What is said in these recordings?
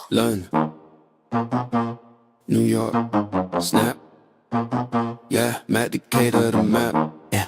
London, New York, snap. Yeah, Macdicator the map. Yeah.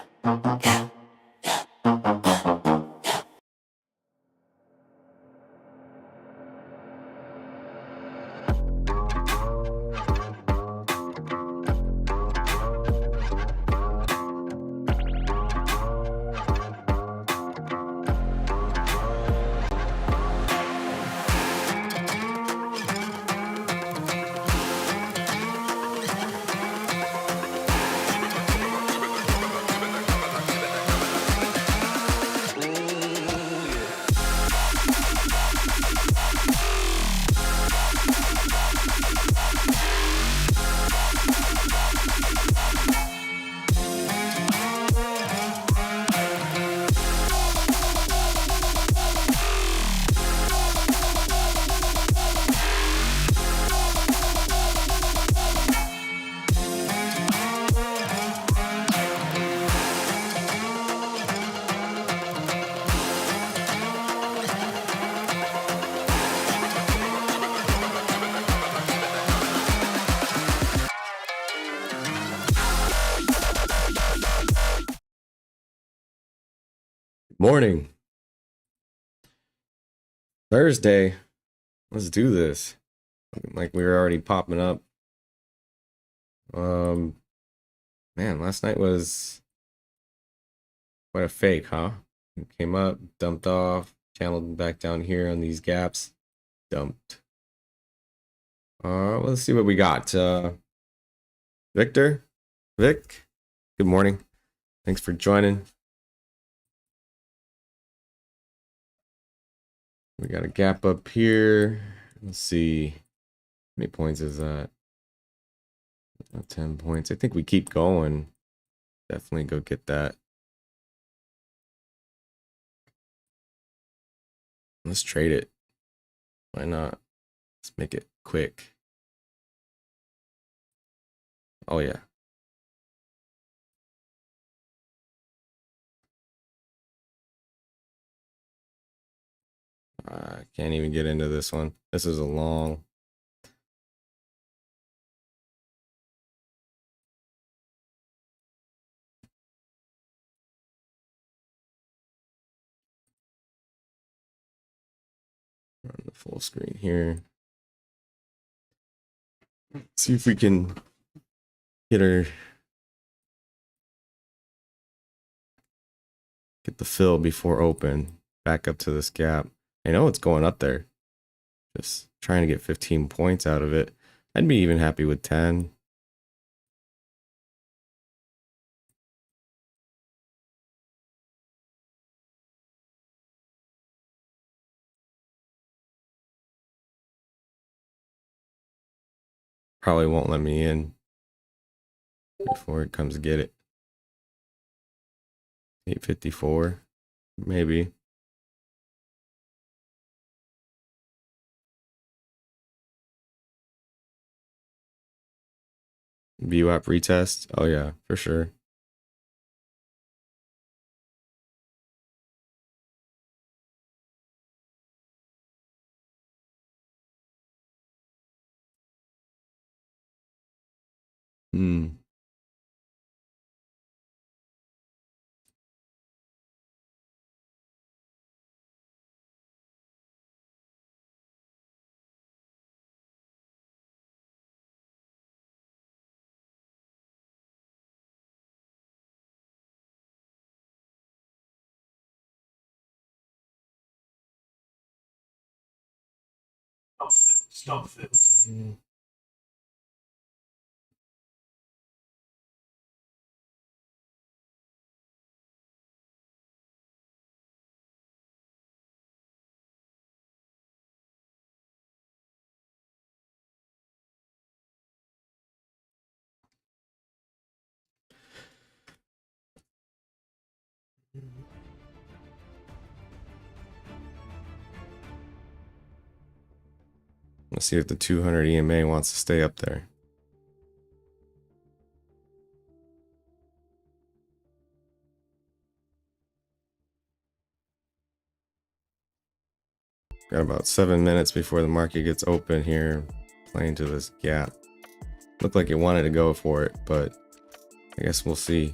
Morning. Thursday. Let's do this. Like we were already popping up. Man, last night was quite a fake, huh? Came up, dumped off, channeled back down here on these gaps, dumped. Let's see what we got. Victor? Vic? Good morning. Thanks for joining. We got a gap up here. Let's see. How many points is that? 10 points. I think we keep going. Definitely go get that. Let's trade it. Why not? Let's make it quick. Oh, yeah. I can't even get into this one. This is a long. Run the full screen here. See if we can get the fill before open. Back up to this gap. I know it's going up there. Just trying to get 15 points out of it. I'd be even happy with 10. Probably won't let me in before it comes to get it. 854, maybe. View app retest. Oh yeah, for sure. Stop it. Let's see if the 200 EMA wants to stay up there. Got about 7 minutes before the market gets open here, playing to this gap. Looked like it wanted to go for it, but I guess we'll see.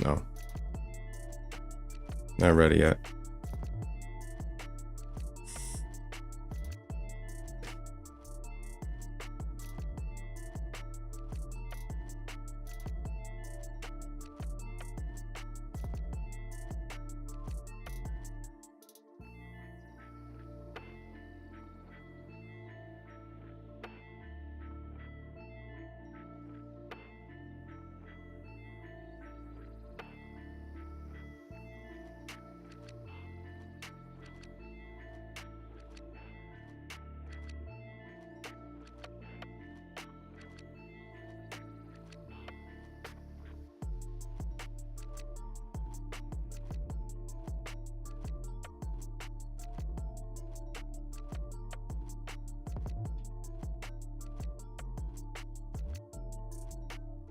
No, not ready yet.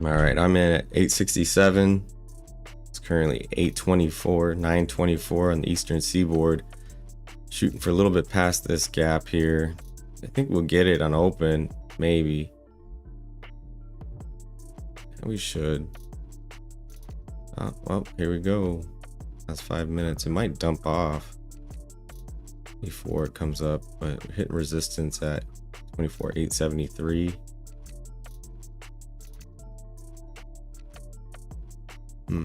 All right, I'm in at 867. It's currently 824, 924 on the Eastern Seaboard. Shooting for a little bit past this gap here. I think we'll get it on open, maybe. We should. Oh, well, here we go. That's 5 minutes. It might dump off before it comes up, but we're hitting resistance at 24,873. Hmm.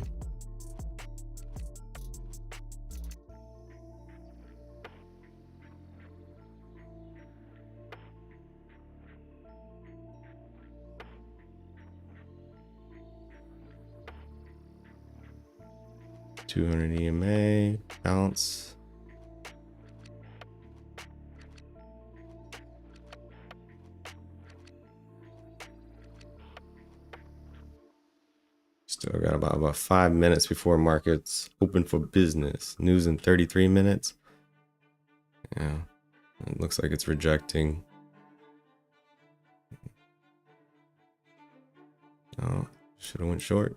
$200 EMA bounce. Still got about 5 minutes before markets open for business. News in 33 minutes. Yeah, it looks like it's rejecting. Oh, should have went short.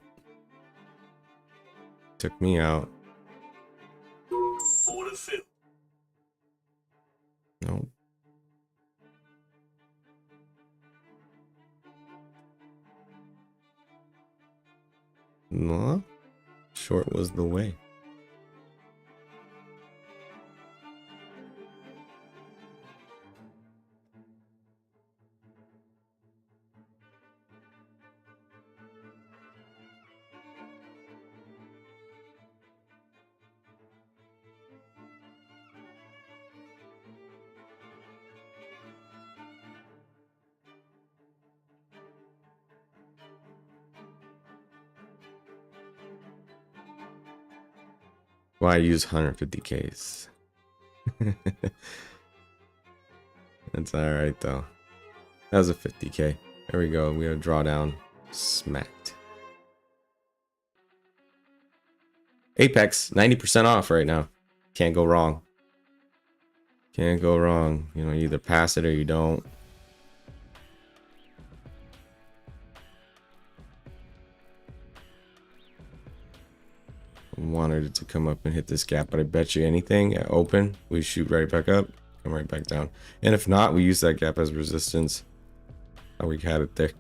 Took me out. Order filled. Nope. No, short was the way. Why use 150Ks? That's all right though. That was a 50K. There we go. We have a drawdown. Smacked. Apex 90% off right now. Can't go wrong. Can't go wrong. You know, you either pass it or you don't. Wanted it to come up and hit this gap, but I bet you anything at open we shoot right back up, come right back down, and if not, we use that gap as resistance. We had it there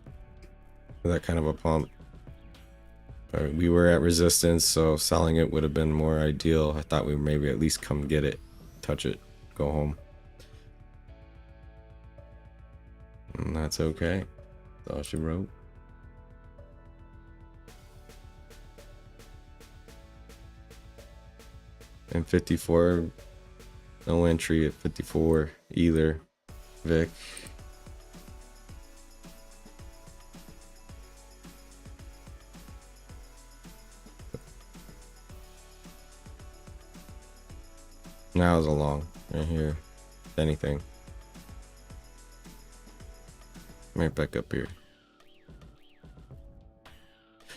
for that kind of a pump, but we were at resistance, so selling it would have been more ideal. I thought we would maybe at least come get it, touch it, go home, and that's okay. That's all she wrote. And 54, no entry at 54 either. Vic. Now is a long right here. If anything. Right back up here.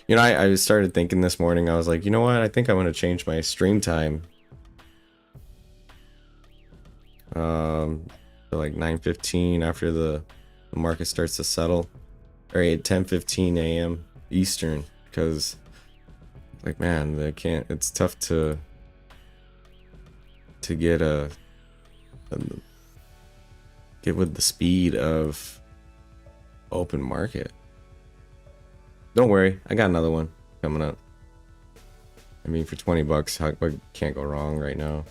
You know, I started thinking this morning, I was like, you know what? I think I want to change my stream time. To like 9:15 after the market starts to settle. Or 10:15 a.m. Eastern. Because, like, man, they can't, it's tough to get get with the speed of open market. Don't worry, I got another one coming up. I mean, for 20 bucks, what can't go wrong right now?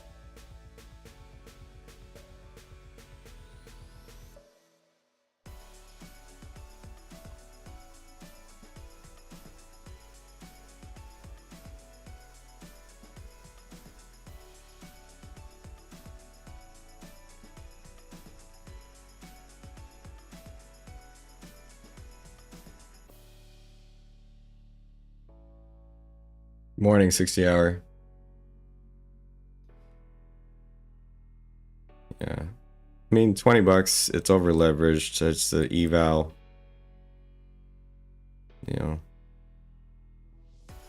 Morning 60 hour. Yeah. I mean, 20 bucks, it's over leveraged. It's the eval. You know.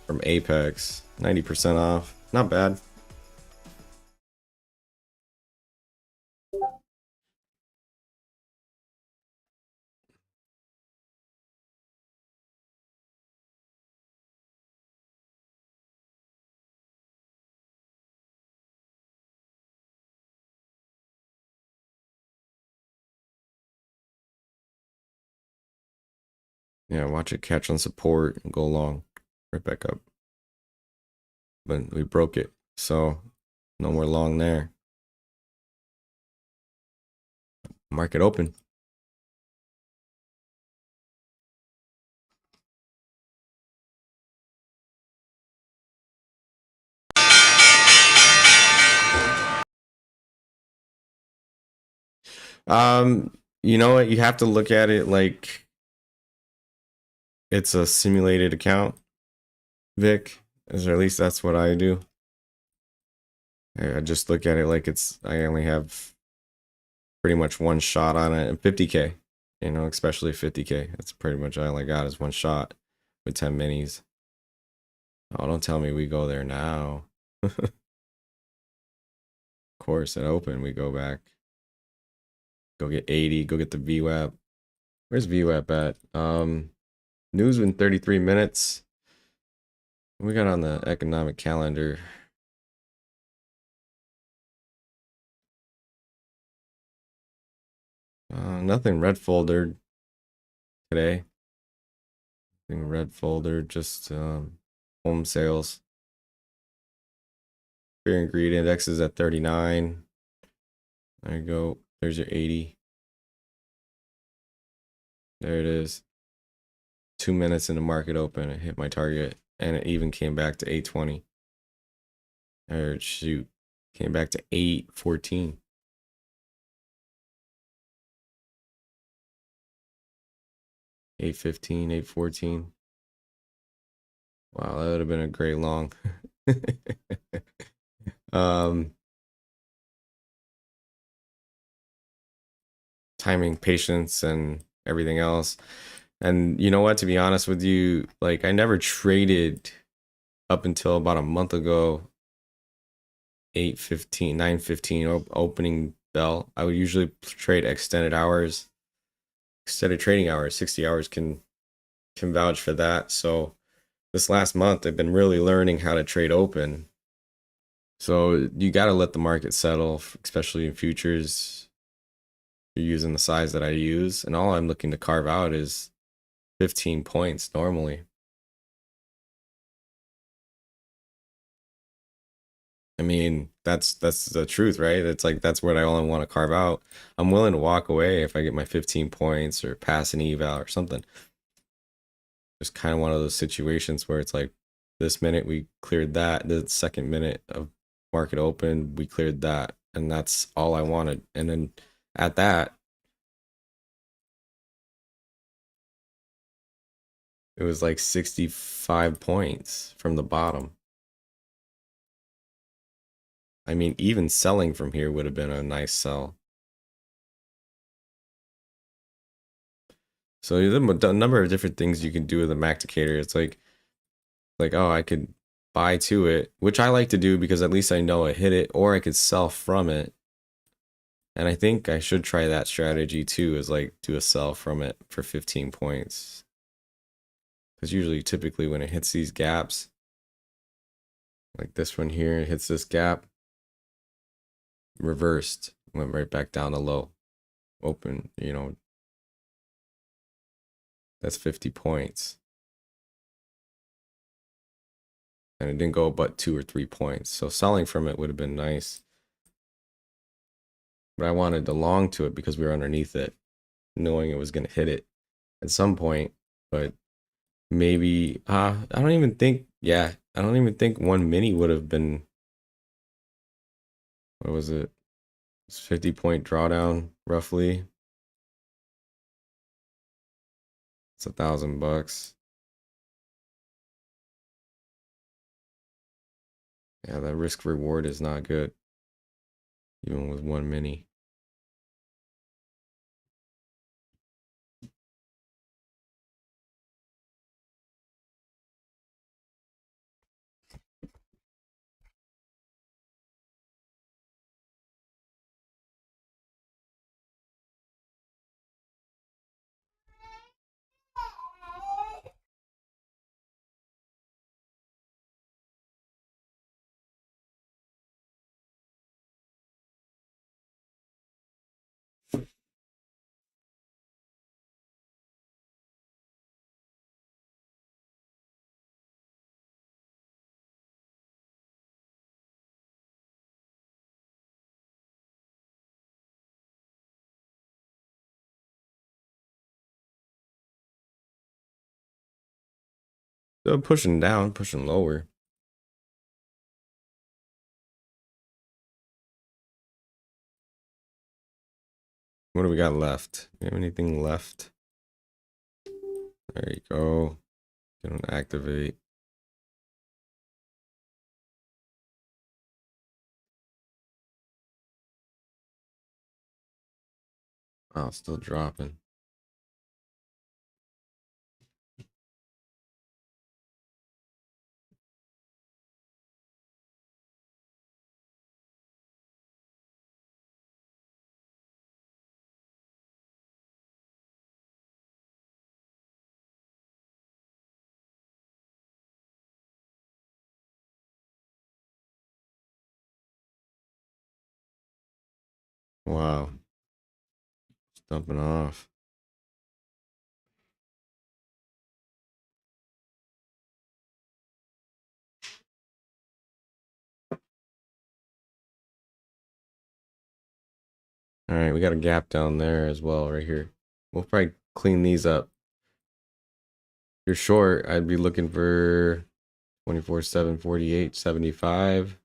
From Apex. 90% off. Not bad. Yeah, watch it catch on support and go long. Right back up. But we broke it. So no more long there. Market open. You know what? You have to look at it like it's a simulated account, Vic. Or at least that's what I do. I just look at it like I only have pretty much one shot on it, and 50k, you know, especially 50k. That's pretty much all I got is one shot with 10 minis. Oh, don't tell me we go there now. Of course, at open, we go back. Go get 80, go get the VWAP. Where's VWAP at? News in 33 minutes. We got on the economic calendar. Nothing red foldered today. Nothing red foldered, just home sales. Fear and greed index is at 39. There you go. There's your 80. There it is. 2 minutes in the market open. It hit my target, and it even came back to 820. Or shoot, came back to 814. 815, 814. Wow, that would have been a great long. Timing, patience, and everything else. And you know what, to be honest with you, like, I never traded up until about a month ago. 8:15, 9:15 opening bell. I would usually trade extended hours, extended trading hours. 60 hours can vouch for that. So this last month, I've been really learning how to trade open. So you got to let the market settle, especially in futures. You're using the size that I use, and all I'm looking to carve out is 15 points normally. I mean, that's the truth, right? It's like, that's what I only want to carve out. I'm willing to walk away if I get my 15 points or pass an eval or something. It's kind of one of those situations where it's like, this minute we cleared that, the second minute of market open, we cleared that, and that's all I wanted. And then at that, it was like 65 points from the bottom. I mean, even selling from here would have been a nice sell. So there's a number of different things you can do with the Macdicator. It's like, like, oh, I could buy to it, which I like to do because at least I know I hit it, or I could sell from it. And I think I should try that strategy too, is like do a sell from it for 15 points. Because usually, typically, when it hits these gaps, like this one here, it hits this gap, reversed, went right back down to low, open, you know, that's 50 points. And it didn't go but 2 or 3 points. So selling from it would have been nice. But I wanted to long to it because we were underneath it, knowing it was going to hit it at some point. But maybe, I don't even think, I don't even think one mini would have been, what was it? It's 50-point drawdown, roughly. It's $1,000. Yeah, that risk reward is not good, even with one mini. So pushing down, pushing lower. What do we got left? Do we have anything left? There you go. Gonna activate. Oh, still dropping. Wow. It's dumping off. All right, we got a gap down there as well, right here. We'll probably clean these up. If you're short, I'd be looking for 24/7, 48, 75.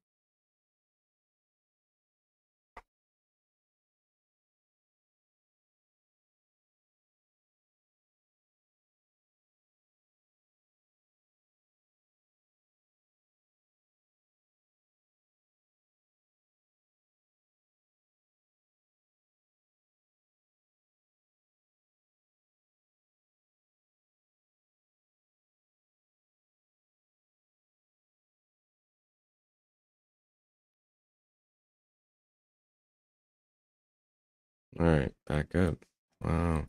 All right, back up. Wow.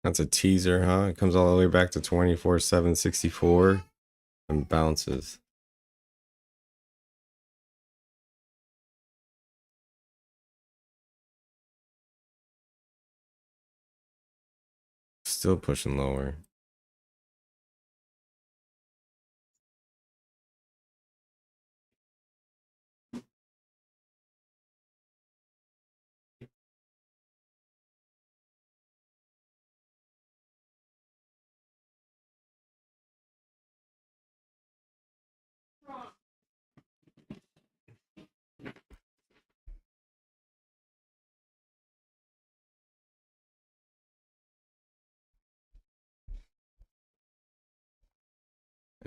That's a teaser, huh? It comes all the way back to 24/764 and bounces. Still pushing lower.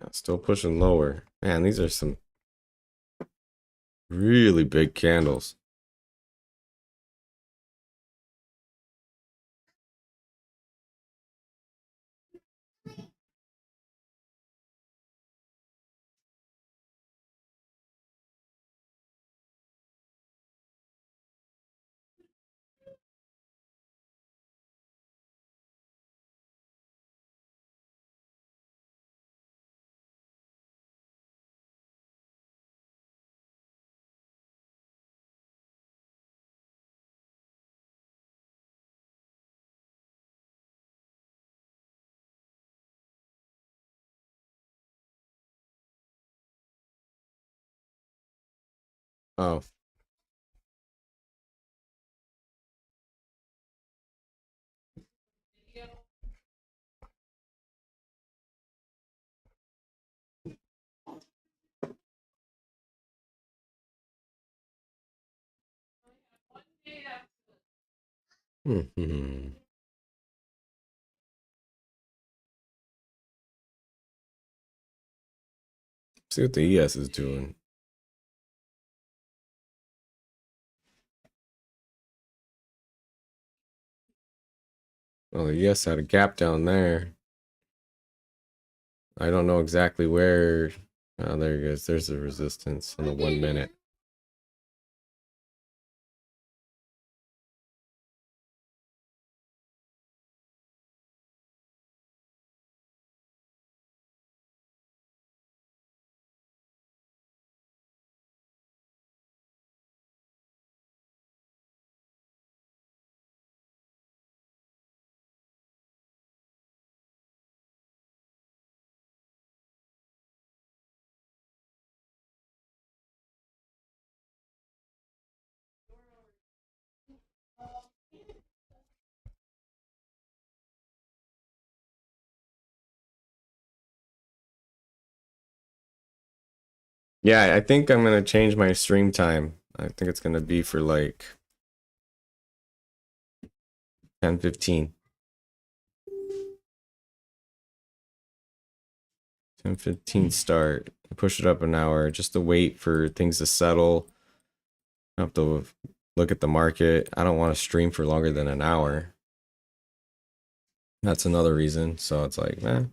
Yeah, still pushing lower. Man, these are some really big candles. Oh. Hmm. See what the ES is doing. Well, the ES had a gap down there. I don't know exactly where. Oh, there it goes. There's the resistance on the 1 minute. Yeah, I think I'm gonna change my stream time. I think it's gonna be for like 10:15. 10:15 start. Push it up an hour just to wait for things to settle. I have to look at the market. I don't want to stream for longer than an hour. That's another reason. So it's like, man.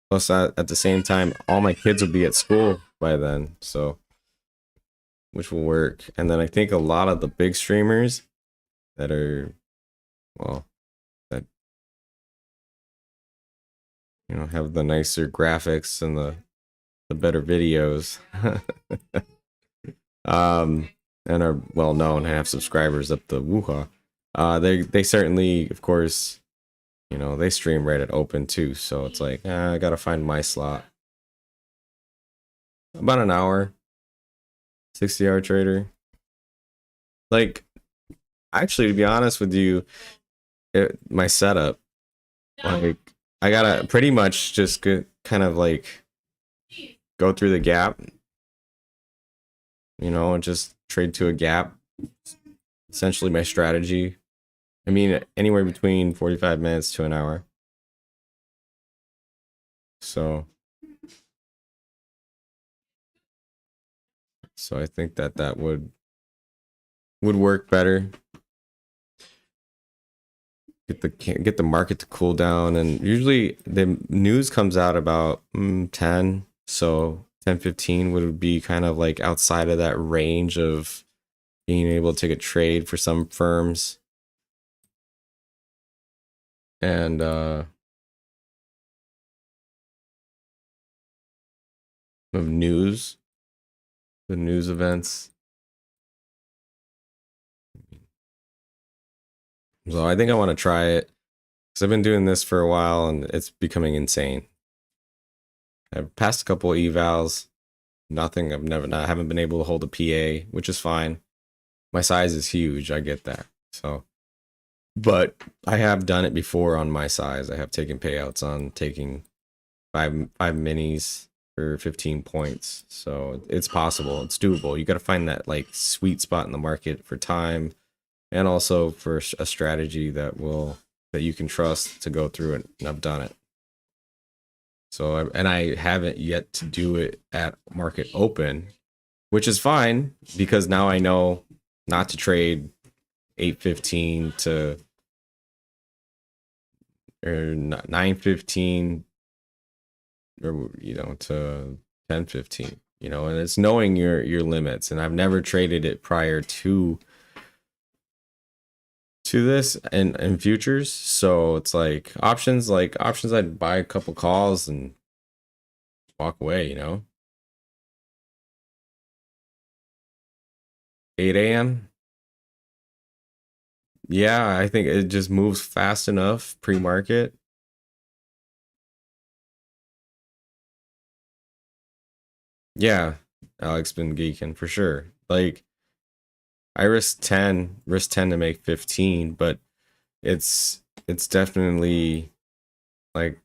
Plus, at the same time, all my kids will be at school by then. So, which will work. And then I think a lot of the big streamers that are, well, that, have the nicer graphics and the better videos. And are well known and have subscribers up the woo-ha. They certainly, of course, they stream right at open too. So it's like, I gotta find my slot. About an hour. 60-hour trader. Like, actually, to be honest with you, my setup, like, I gotta pretty much just kind of like go through the gap, and just trade to a gap. Essentially my strategy. I mean, anywhere between 45 minutes to an hour. So I think that would work better. Get the market to cool down, and usually the news comes out about 10, so 10:15 would be kind of like outside of that range of being able to take a trade for some firms. And of news, the news events. So I think I want to try it because I've been doing this for a while and it's becoming insane. I've passed a couple evals, nothing. I haven't been able to hold a PA, which is fine. My size is huge, I get that. So, but I have done it before on my size. I have taken payouts on taking five minis for 15 points. So it's possible. It's doable. You got to find that like sweet spot in the market for time, and also for a strategy that you can trust to go through it. And I've done it. So, and I haven't yet to do it at market open, which is fine because now I know not to trade 8:15 to or 9:15 or to 10:15, and it's knowing your limits. And I've never traded it prior to this in futures, so it's like options I'd buy a couple calls and walk away. 8 a.m. Yeah, I think it just moves fast enough pre-market. Yeah, Alex been geeking for sure. Like I risk 10 to make 15, but it's definitely like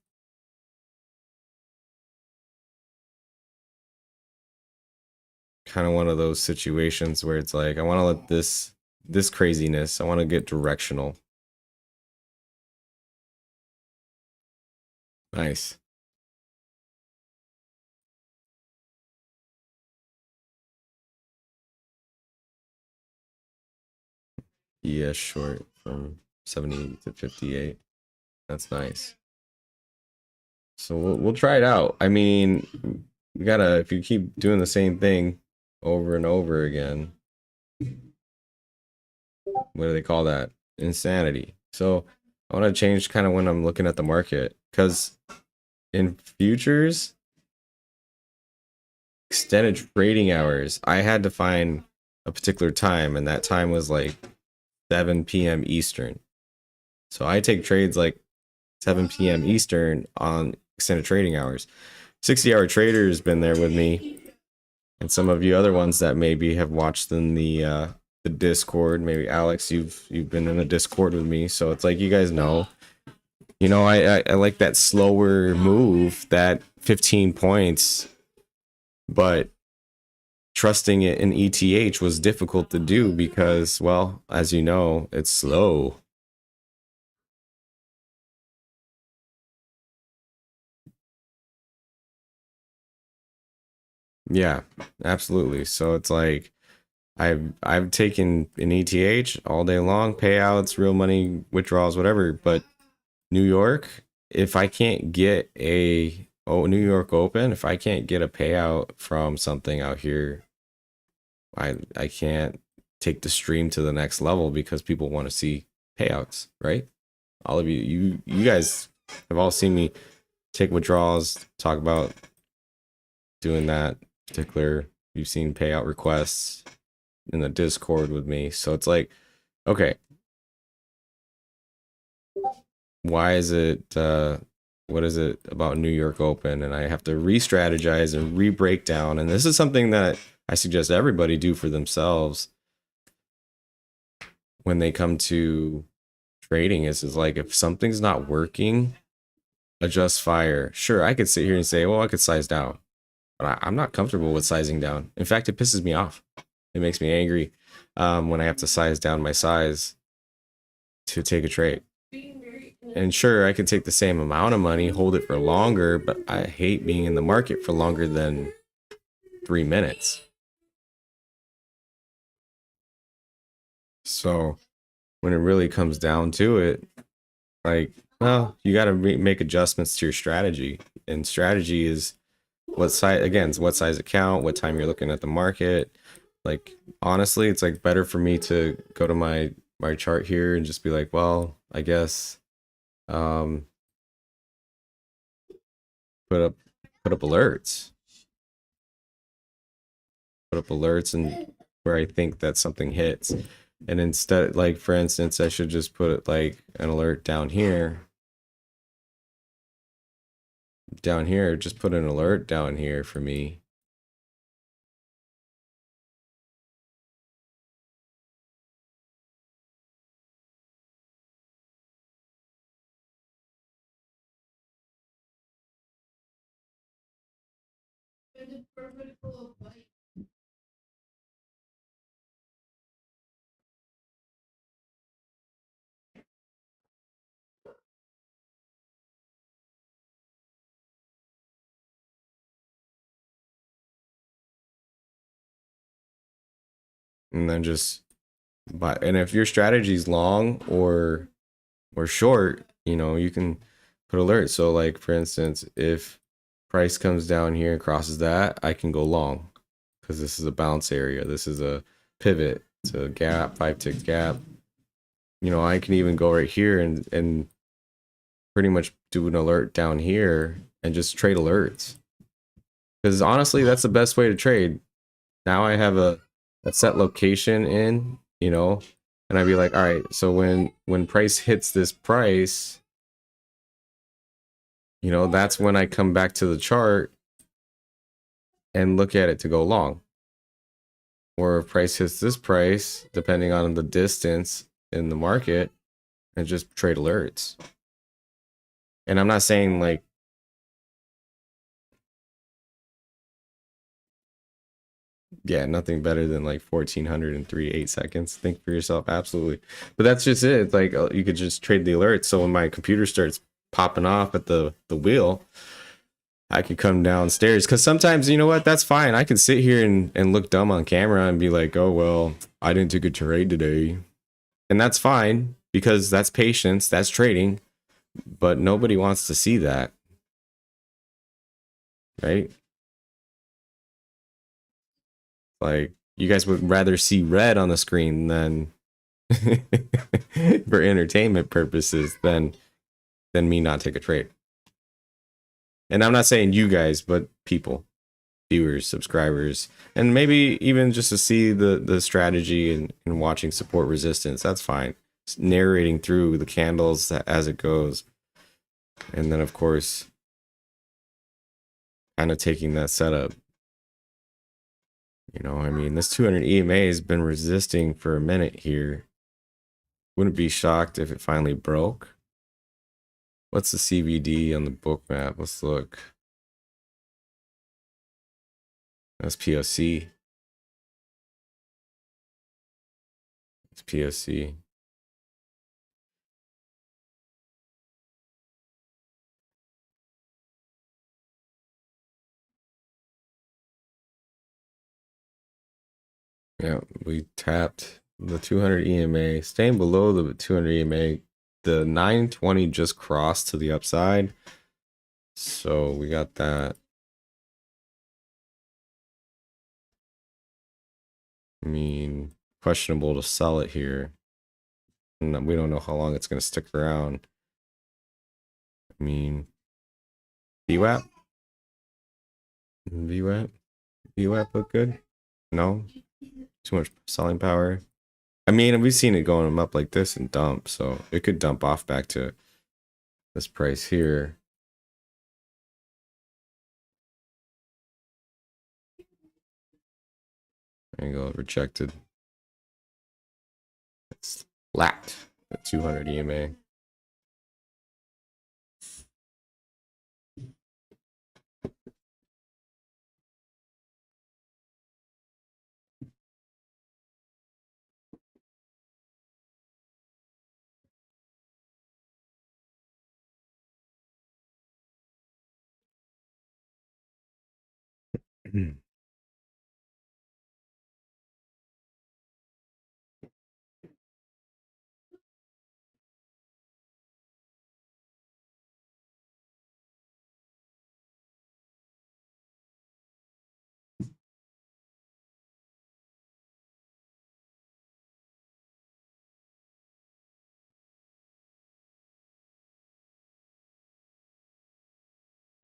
kind of one of those situations where it's like I want to let this craziness, I want to get directional. Nice. Yeah, short from 70 to 58. That's nice. So we'll try it out. I mean, you gotta, if you keep doing the same thing over and over again, what do they call that? Insanity. So I want to change kind of when I'm looking at the market, because in futures, extended trading hours, I had to find a particular time, and that time was like 7 p.m. Eastern. So I take trades like 7 p.m. Eastern on extended trading hours. 60-hour trader has been there with me, and some of you other ones that maybe have watched in the Discord. Maybe Alex, you've been in a Discord with me, so it's like you guys know. I like that slower move, that 15 points, but trusting it in ETH was difficult to do because, well, as you know, it's slow. Yeah, absolutely. So it's like I've taken an ETH all day long, payouts, real money, withdrawals, whatever. But New York, if I can't get New York Open, if I can't get a payout from something out here, I can't take the stream to the next level because people want to see payouts, right? All of you guys have all seen me take withdrawals, talk about doing that particular. You've seen payout requests in the Discord with me. So it's like, okay, why is it what is it about New York Open? And I have to re-strategize and re-break down. And this is something that I suggest everybody do for themselves when they come to trading is like, if something's not working, adjust fire. Sure, I could sit here and say, well, I could size down, but I'm not comfortable with sizing down. In fact, it pisses me off. It makes me angry when I have to size down my size to take a trade. And sure, I could take the same amount of money, hold it for longer, but I hate being in the market for longer than 3 minutes. So when it really comes down to it, like, well, you got to make adjustments to your strategy. And strategy is what size, again, what size account, what time you're looking at the market. Like, honestly, it's like better for me to go to my chart here and just be like, well, I guess put up alerts. Put up alerts and where I think that something hits. And instead, like for instance, I should just put it like an alert down here. Just put an alert down here for me. and then just buy. And if your strategy is long or short, you know, you can put alerts. So like for instance, if price comes down here and crosses that, I can go long because this is a bounce area. This is a pivot. It's a gap, 5-tick gap. You know, I can even go right here and pretty much do an alert down here and just trade alerts. Because honestly, that's the best way to trade. Now I have a set location in, you know, and I'd be like, all right, so when price hits this price, you know, that's when I come back to the chart and look at it to go long. Or if price hits this price, depending on the distance in the market, and just trade alerts. And I'm not saying like, yeah, nothing better than like 1403 8 seconds. Think for yourself, absolutely. But that's just it. It's like you could just trade the alerts. So when my computer starts popping off at the wheel, I can come downstairs. Because sometimes, you know what, that's fine. I can sit here and look dumb on camera and be like, oh, well, I didn't take a trade today. And that's fine, because that's patience, that's trading. But nobody wants to see that, right? Like, you guys would rather see red on the screen than for entertainment purposes than me not take a trade. And I'm not saying you guys, but people, viewers, subscribers, and maybe even just to see the strategy and watching support resistance. That's fine. Just narrating through the candles as it goes. And then, of course, kind of taking that setup. You know, I mean, this 200 EMA has been resisting for a minute here. Wouldn't be shocked if it finally broke. What's the CVD on the Bookmap? Let's look. That's POC. It's POC. Yeah, we tapped the 200 EMA, staying below the 200 EMA. The 920 just crossed to the upside. So we got that. I mean, questionable to sell it here. And we don't know how long it's going to stick around. I mean, VWAP? VWAP look good? No? Too much selling power? I mean, we've seen it going up like this and dump, so it could dump off back to this price here. There you go, rejected. It's flat at 200 EMA.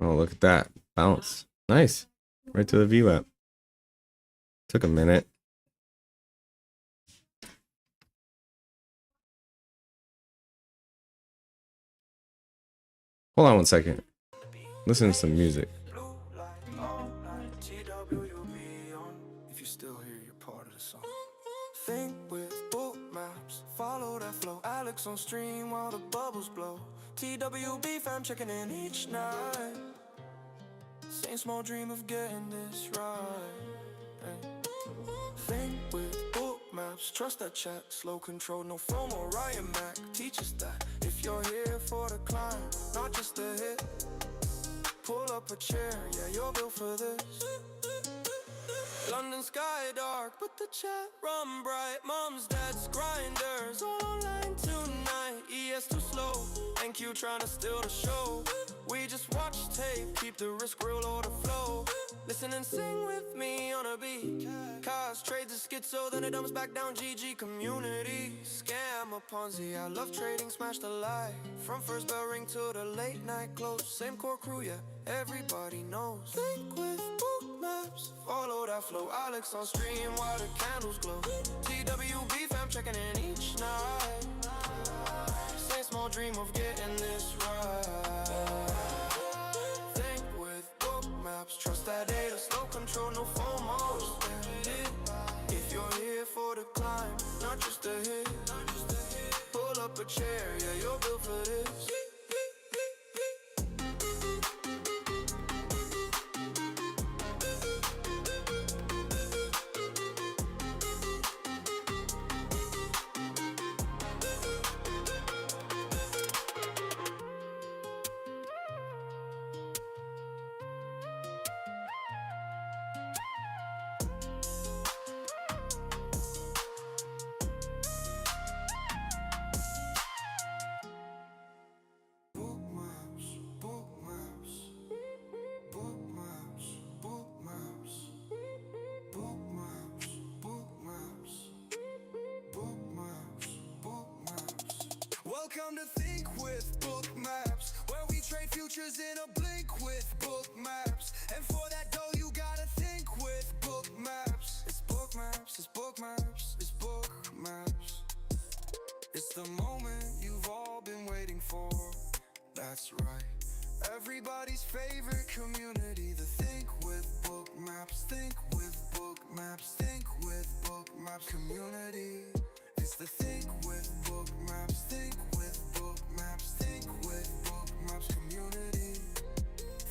Oh, look at that. Bounce. Nice. Right to the VWAP. Took a minute. Hold on one second. Listen to some music. If you still hear, you're part of the song. Think with bookmaps, follow that flow. Alex on stream while the bubbles blow. TWB fam checking in each night. Same small dream of getting this right. Hey. Think with bookmaps, trust that check. Slow control, no FOMO, Ryan Mac teaches that. If you're here for the climb, not just the hit. Pull up a chair, yeah, you're built for this. London sky dark, but the chat run bright. Mom's dad's grinders all online tonight. ES too slow, NQ trying to steal the show. We just watch tape, keep the risk real or the flow. Listen and sing with me on a beat. Cars, trades, a schizo, then it dumps back down. GG community, scam a Ponzi. I love trading, smash the lie. From first bell ring to the late night close. Same core crew, yeah, everybody knows. Think with Bookmaps, follow that flow. Alex on stream while the candles glow. TWB fam checking in each night. Same small dream of getting this right. Think with Bookmaps, trust that data, slow control, no FOMO. If you're here for the climb, not just a hit. Pull up a chair, yeah, you're built for this. Welcome to Think with Bookmaps, where we trade futures in a blink with Bookmaps. And for that dough, you gotta think with Bookmaps. It's Bookmaps, it's Bookmaps, it's Bookmaps. It's the moment you've all been waiting for. That's right. Everybody's favorite community, the Think with Bookmaps, Think with Bookmaps, Think with Bookmaps community. It's the Think with Bookmaps, Think with Bookmaps, Think with Bookmaps community.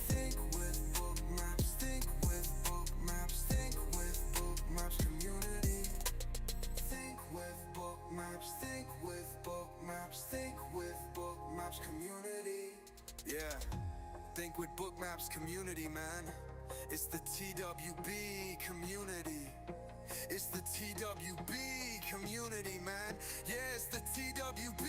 Think with Bookmaps, Think with Bookmaps, Think with Bookmaps community. Think with Bookmaps, Think with Bookmaps, Think with Bookmaps community. Yeah, Think with Bookmaps community, man. It's the TWB community. It's the TWB community, man. Yeah, it's the TWB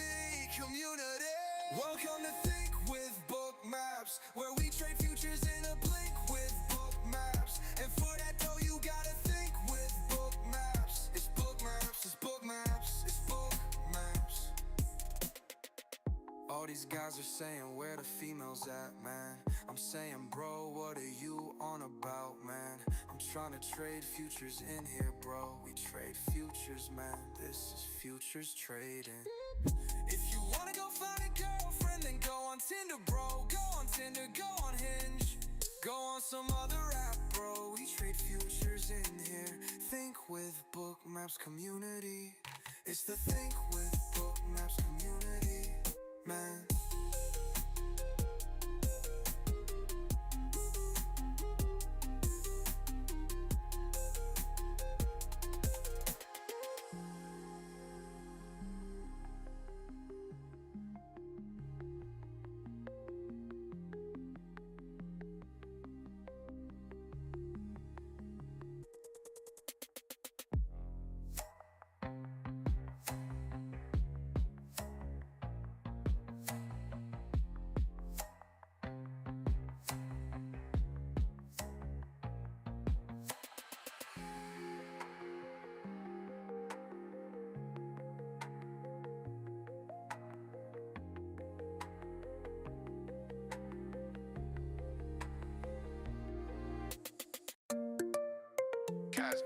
community. Welcome to Think with Bookmaps, where we trade futures in a blink with Bookmaps. And for that dough, you gotta think with Bookmaps. It's Bookmaps, it's Bookmaps, it's Bookmaps. All these guys are saying, where the females at, man? I'm saying, bro, what are you on about, man? I'm trying to trade futures in here, bro. We trade futures, man. This is futures trading. If you wanna go find a girlfriend, then go on Tinder, bro. Go on Tinder, go on Hinge. Go on some other app, bro. We trade futures in here. Think with Bookmaps community. It's the Think with Bookmaps community, man.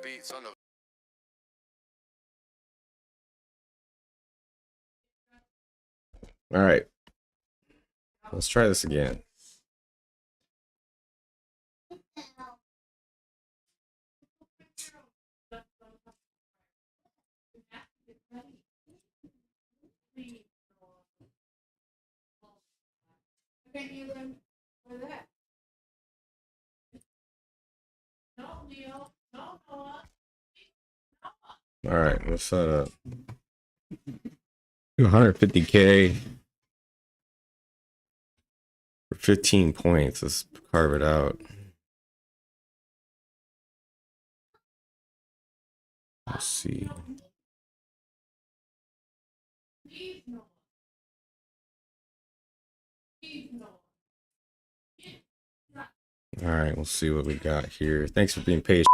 Beats on the All right, let's try this again. All right, let's set up 250K for 15 points. Let's carve it out. Let's see. All right, we'll see what we got here. Thanks for being patient.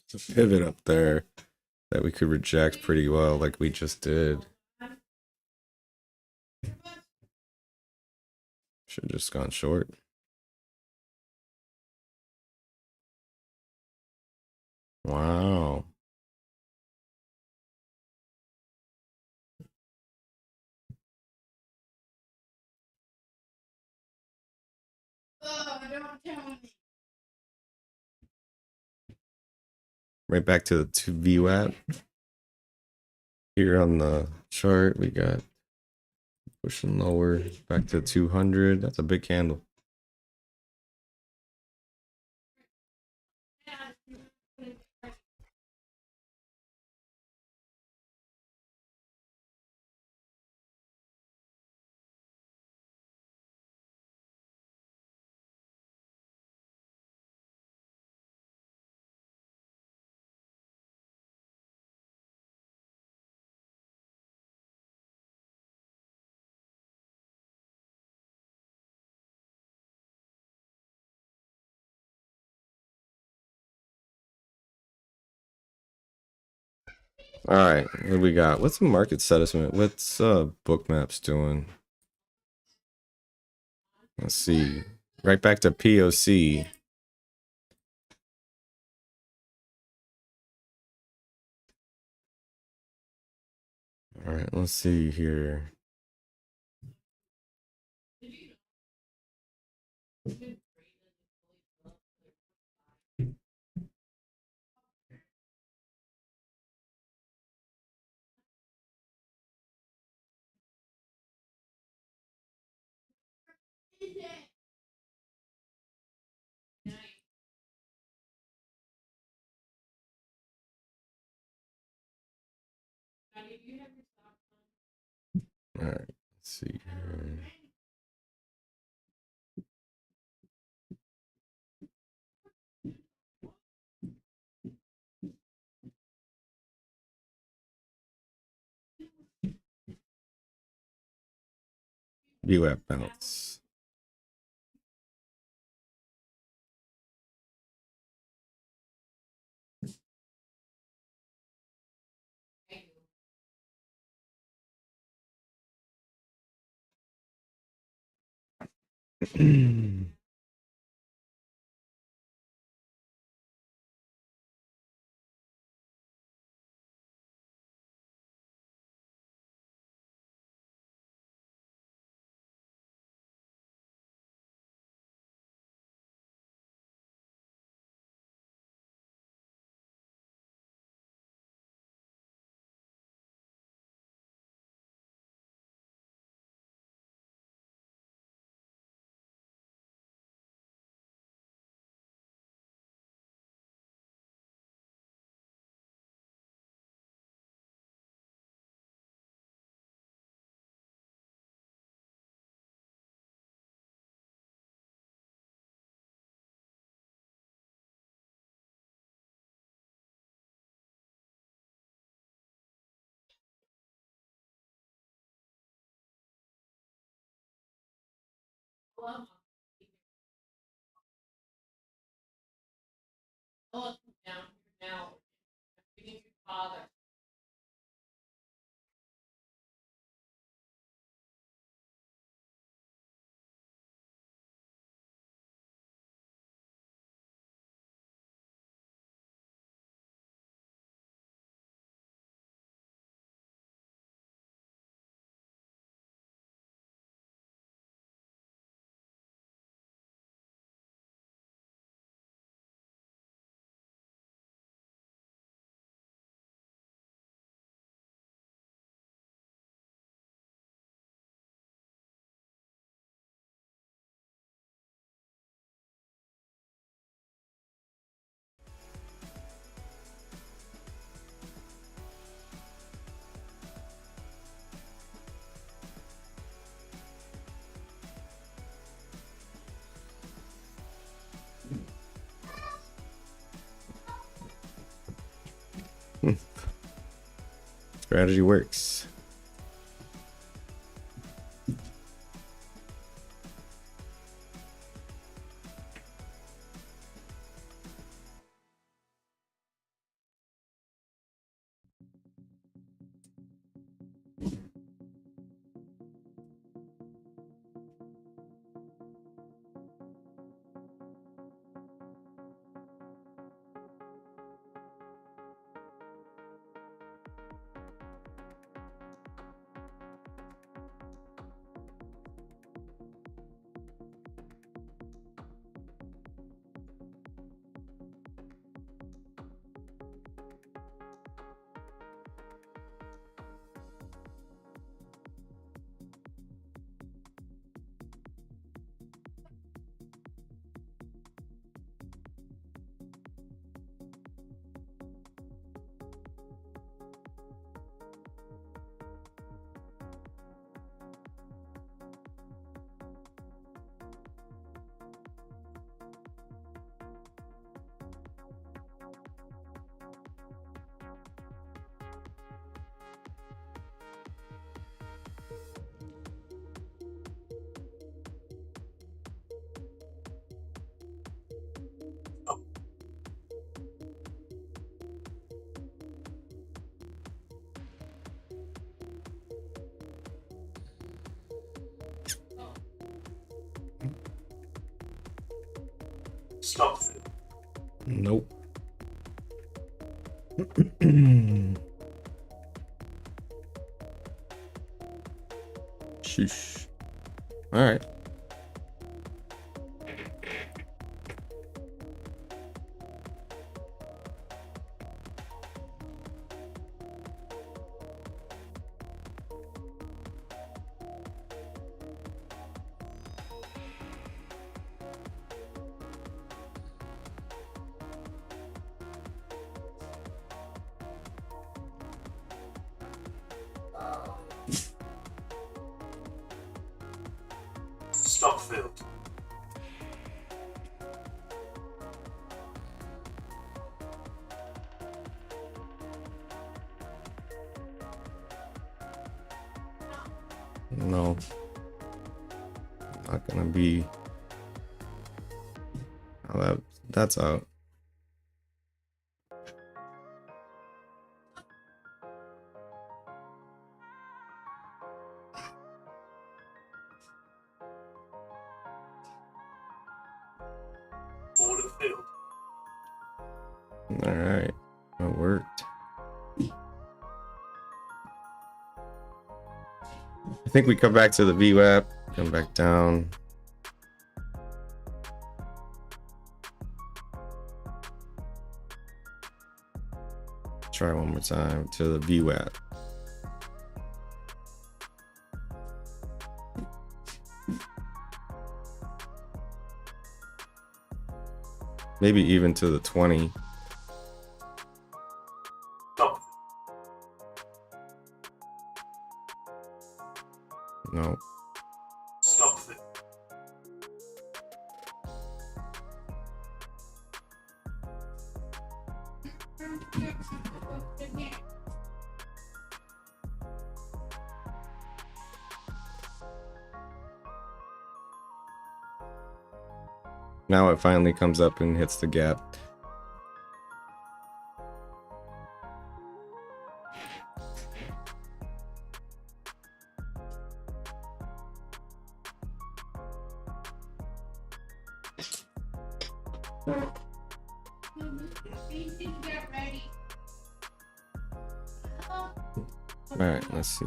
It's a pivot up there that we could reject pretty well, like we just did. Should have just gone short. Wow. Right back to the 2 VWAP. Here on the chart, we got pushing lower back to 200. That's a big candle. All right, what do we got? What's the market sentiment? What's Bookmaps doing? Let's see. Right back to POC. All right, let's see here. All right, let's see here. VWAP bounce. Strategy works. Stop fill. Nope. Sheesh. All right. Stop filled. No. Not gonna be. Oh, that's out. Order filled. All right. That worked. I think we come back to the VWAP, come back down. Try one more time to the VWAP. Maybe even to the 20. Stop. No. Stop fill. Now it finally comes up and hits the gap. All right, let's see.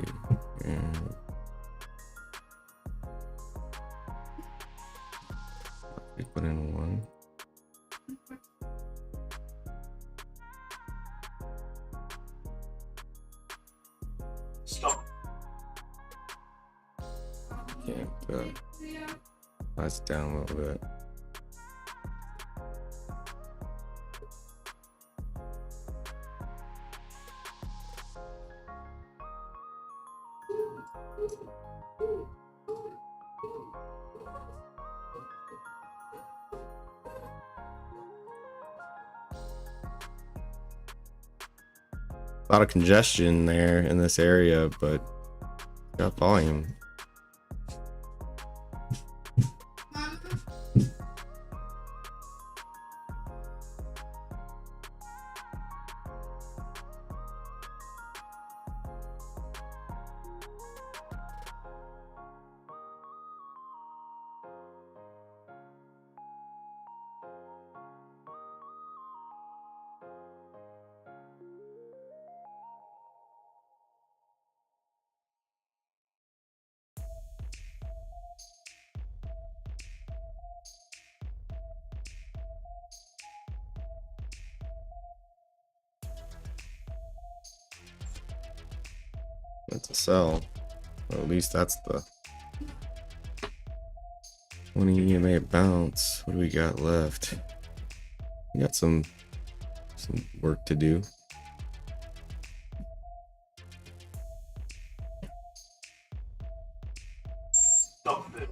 We put in 1. Stop. Yeah, that's down a little bit. A lot of congestion there in this area, but got volume. That's a sell. Or at least that's the 20 EMA bounce. What do we got left? We got some work to do. Stop fill.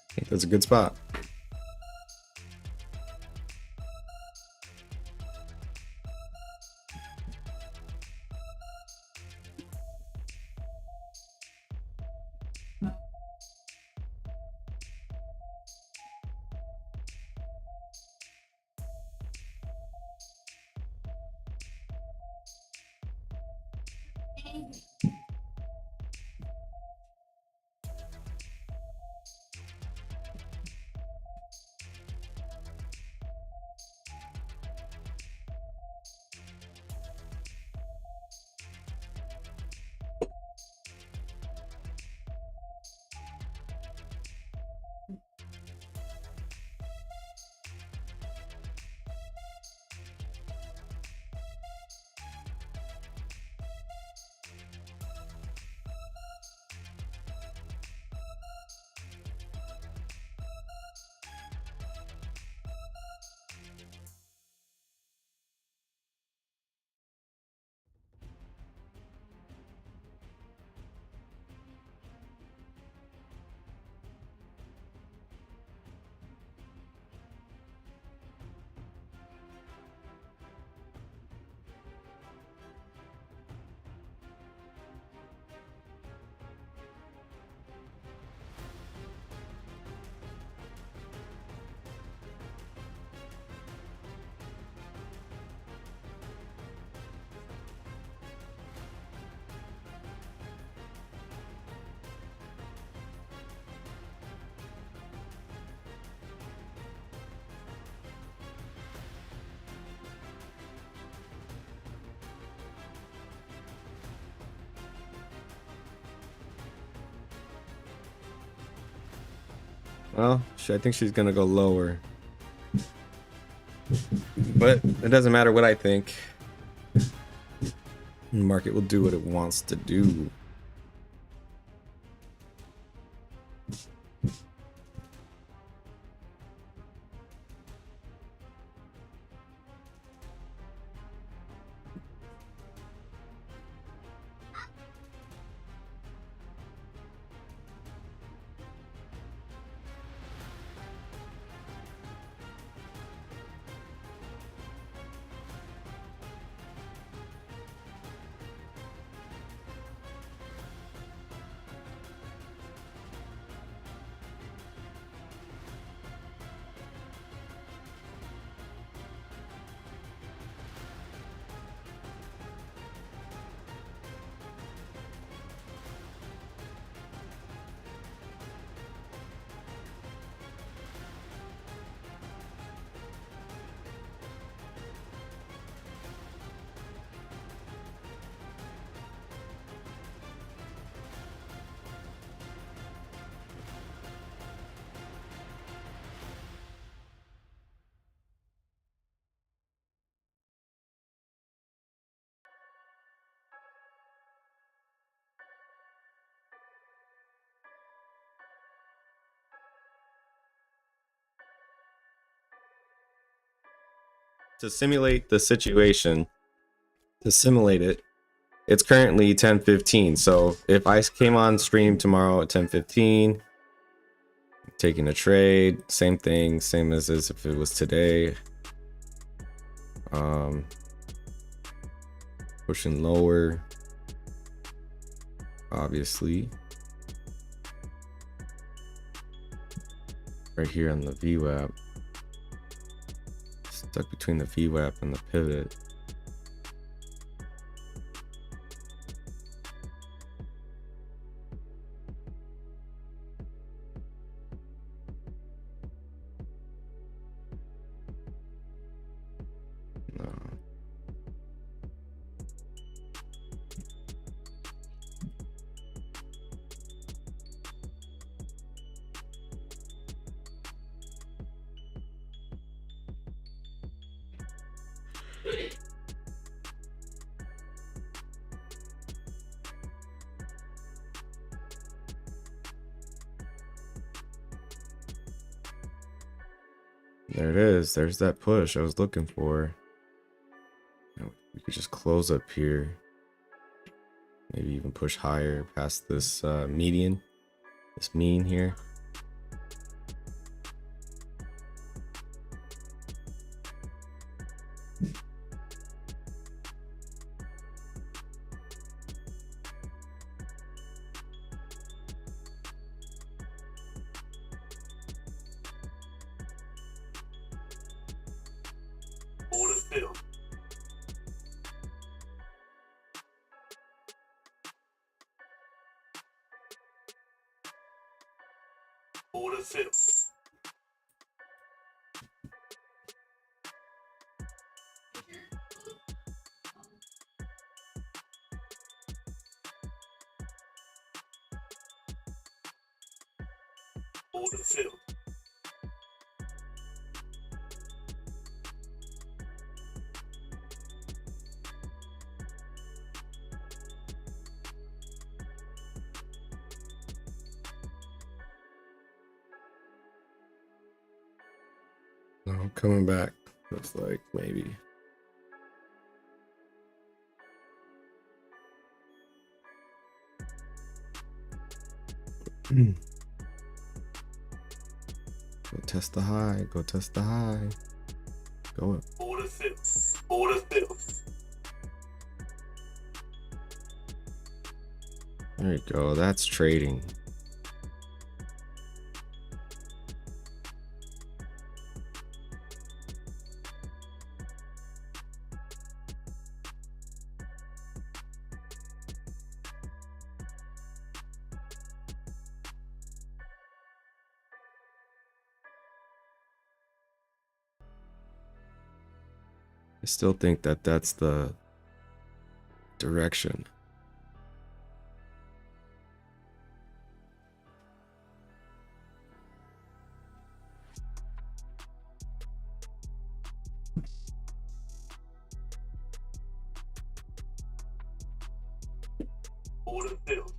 I think that's a good spot. Well, I think she's gonna go lower, but it doesn't matter what I think. The market will do what it wants to do. to simulate the situation, to simulate it, it's currently 10:15. So if I came on stream tomorrow at 10:15, taking a trade, same thing, same as if it was today. Pushing lower, obviously. Right here on the VWAP. Stuck between the VWAP and the pivot. No. There it is. There's that push I was looking for. We could just close up here. Maybe even push higher past this median, this mean here. Order filled. Order filled. Order filled. No, coming back. Looks like maybe. Go test the high. Go test the high. Go up. Order filled. Order filled. There you go. That's trading. I still think that that's the direction. Order filled.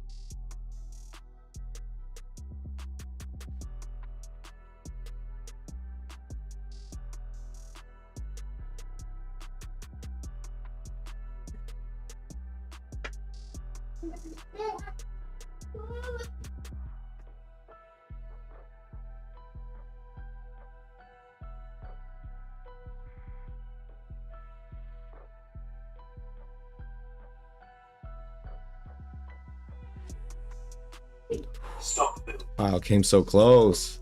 Stop filled. Wow, came so close.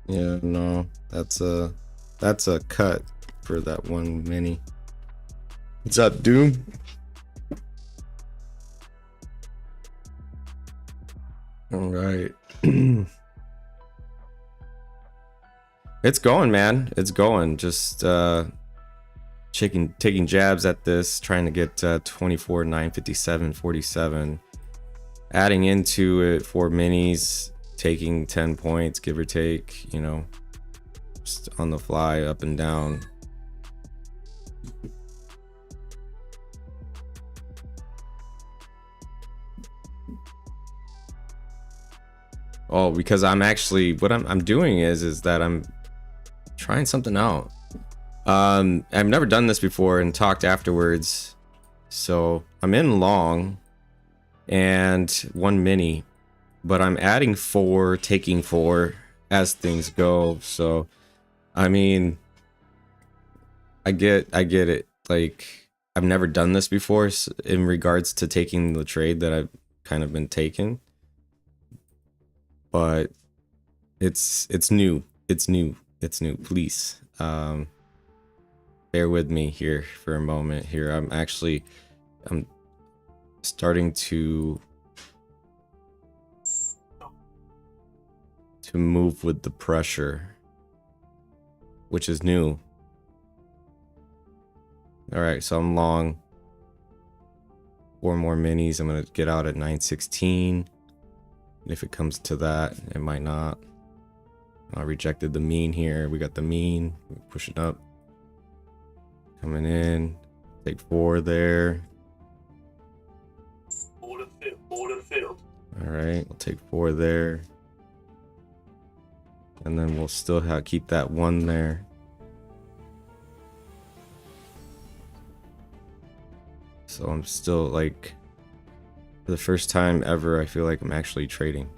Yeah, no, that's a cut for that one mini. What's up, Doom? All right. It's going, man. It's going. Just taking jabs at this, trying to get 24, 957, 47. Adding into it 4 minis, taking 10 points, give or take, you know, just on the fly, up and down. Oh, because I'm actually, what I'm doing is that I'm trying something out. I've never done this before and talked afterwards. So I'm in long and 1 mini, but I'm adding 4, taking 4 as things go. So, I mean, I get it. Like, I've never done this before in regards to taking the trade that I've kind of been taking. But it's new. It's new. Please, bear with me here for a moment here. I'm starting to move with the pressure, which is new. All right, so I'm long. 4 more minis. I'm gonna get out at 916. If it comes to that, it might not. I rejected the mean here. We got the mean. Push it up. Coming in. Take 4 there. Order filled. All right, we'll take 4 there. And then we'll still keep that 1 there. So I'm still like, for the first time ever, I feel like I'm actually trading.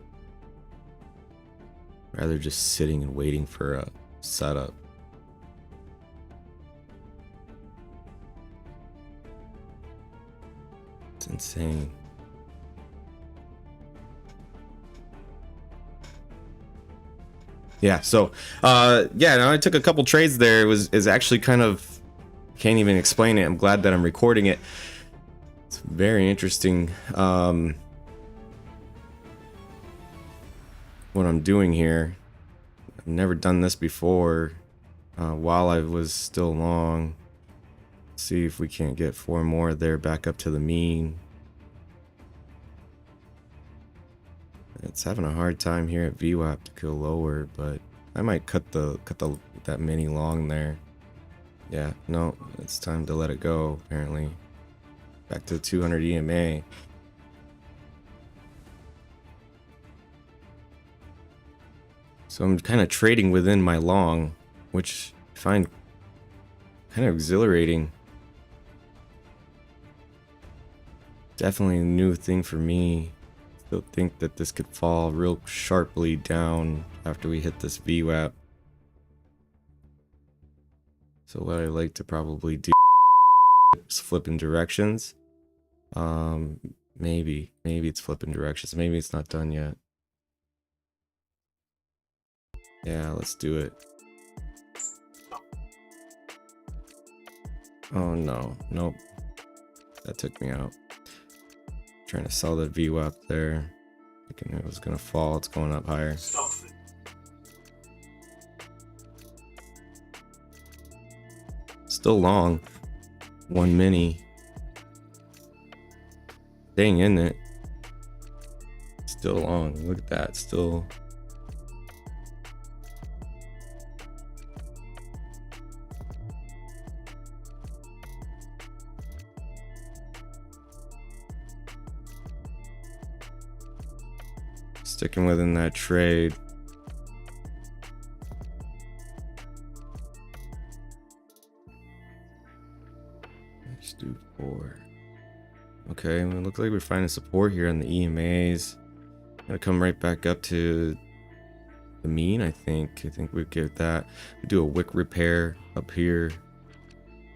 Rather just sitting and waiting for a setup. It's insane. Yeah, so yeah, now I took a couple trades there. Is actually kind of, can't even explain it. I'm glad that I'm recording it. It's very interesting what I'm doing here. I've never done this before while I was still long. Let's see if we can't get 4 more there back up to the mean. It's having a hard time here at VWAP to go lower, but I might cut that mini long there. Yeah, no, it's time to let it go apparently. Back to 200 EMA. So I'm kind of trading within my long, which I find kind of exhilarating. Definitely a new thing for me. Still think that this could fall real sharply down after we hit this VWAP. So what I like to probably do is flipping directions. Maybe it's flipping directions. Maybe it's not done yet. Yeah, let's do it. Oh no, nope. That took me out. Trying to sell the VWAP there. Thinking it was gonna fall, it's going up higher. Stop it. Still long. 1 mini. Staying in it. Still long. Look at that. Still. Sticking within that trade. Let's do 4. Okay, well, it looks like we're finding support here on the EMAs. Gonna come right back up to the mean, I think. I think we get that. We do a wick repair up here.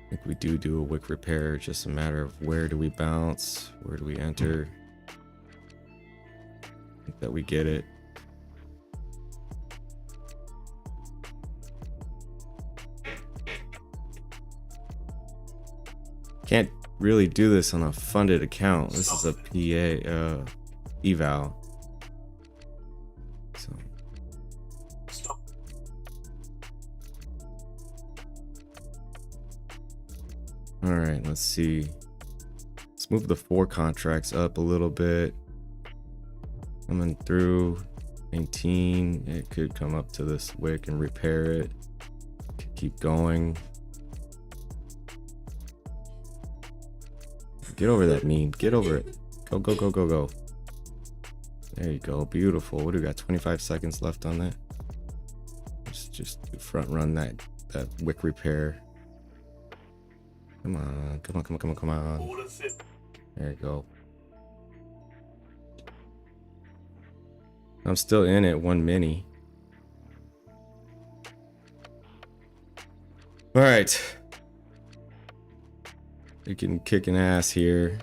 I think we do a wick repair. Just a matter of where do we bounce? Where do we enter? I think that we get it. Can't really do this on a funded account. This is a PA eval. So Stop. all right, let's see. Let's move the 4 contracts up a little bit. Coming through 19. It could come up to this wick and repair it. Keep going. Get over that mean. Get over it. Go, go, go, go, go. There you go. Beautiful. What do we got? 25 seconds left on that. Just front run that wick repair. Come on. Come on, come on, come on, come on. Order fill. There you go. I'm still in at 1 mini. All right. We can kicking ass here.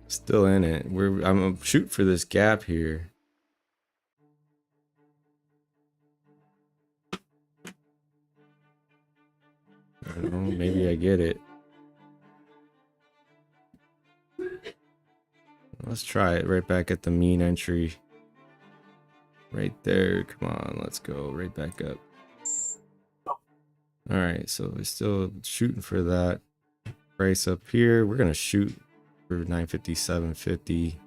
Still in it. I'm gonna shoot for this gap here. I don't know, maybe I get it. Let's try it right back at the mean entry. Right there. Come on, let's go right back up. All right, so we're still shooting for that price up here. We're gonna shoot for 957.50,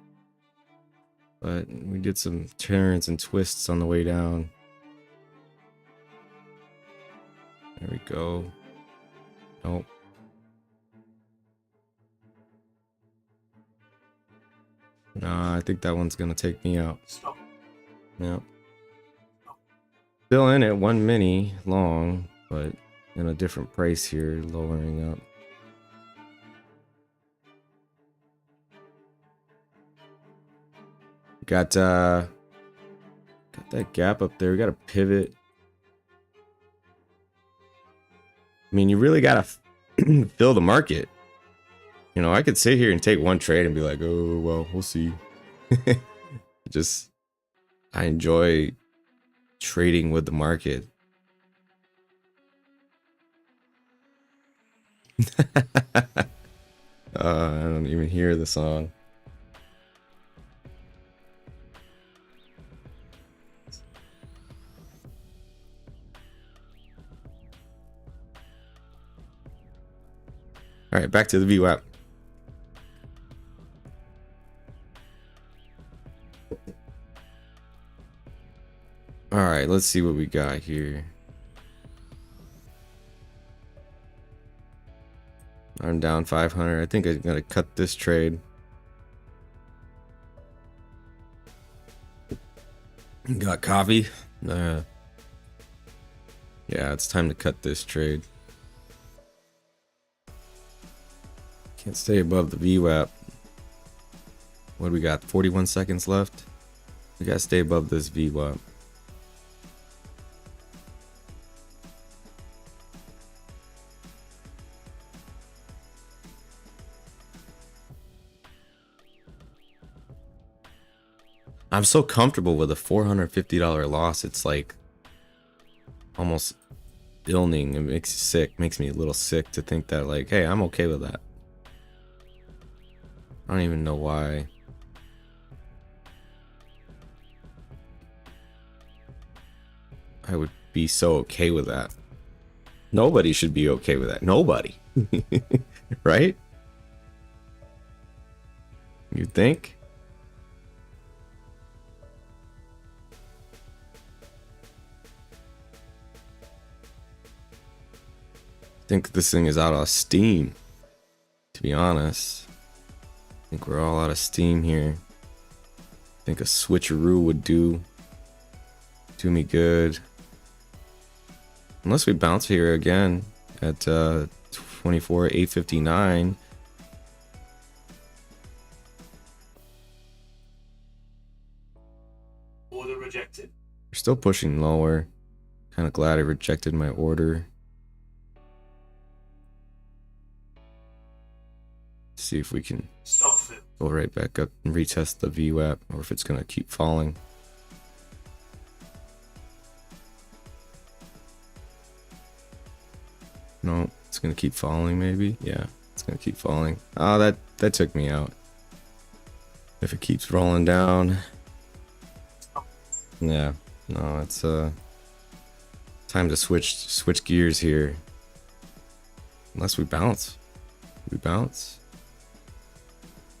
but we did some turns and twists on the way down. There we go. Nope. Nah, I think that one's gonna take me out. Stop. Yep. Still in at 1 mini long, but in a different price here, lowering up. Got that gap up there. We got a pivot. I mean, you really gotta fill the market. You know, I could sit here and take one trade and be like, oh well, we'll see. I enjoy trading with the market. I don't even hear the song. All right, back to the VWAP. All right, let's see what we got here. I'm down 500. I think I'm gonna cut this trade. Got coffee? Yeah, it's time to cut this trade. Can't stay above the VWAP. What do we got? 41 seconds left. We gotta stay above this VWAP. I'm so comfortable with a $450 loss. It's like almost illning. It makes you sick. Makes me a little sick to think that, like, hey, I'm okay with that. I don't even know why. I would be so okay with that. Nobody should be okay with that. Nobody. Right? You think? I think this thing is out of steam, to be honest. I think we're all out of steam here. I think a switcheroo would do me good. Unless we bounce here again at 24,859. Order rejected. We're still pushing lower. Kind of glad I rejected my order. See if we can Stop fill. go right back up and retest the VWAP, or if it's gonna keep falling. No, it's It's gonna keep falling, maybe. Yeah, it's gonna keep falling. Oh, that took me out. If it keeps rolling down, yeah, no, it's time to switch gears here. Unless we bounce, we bounce.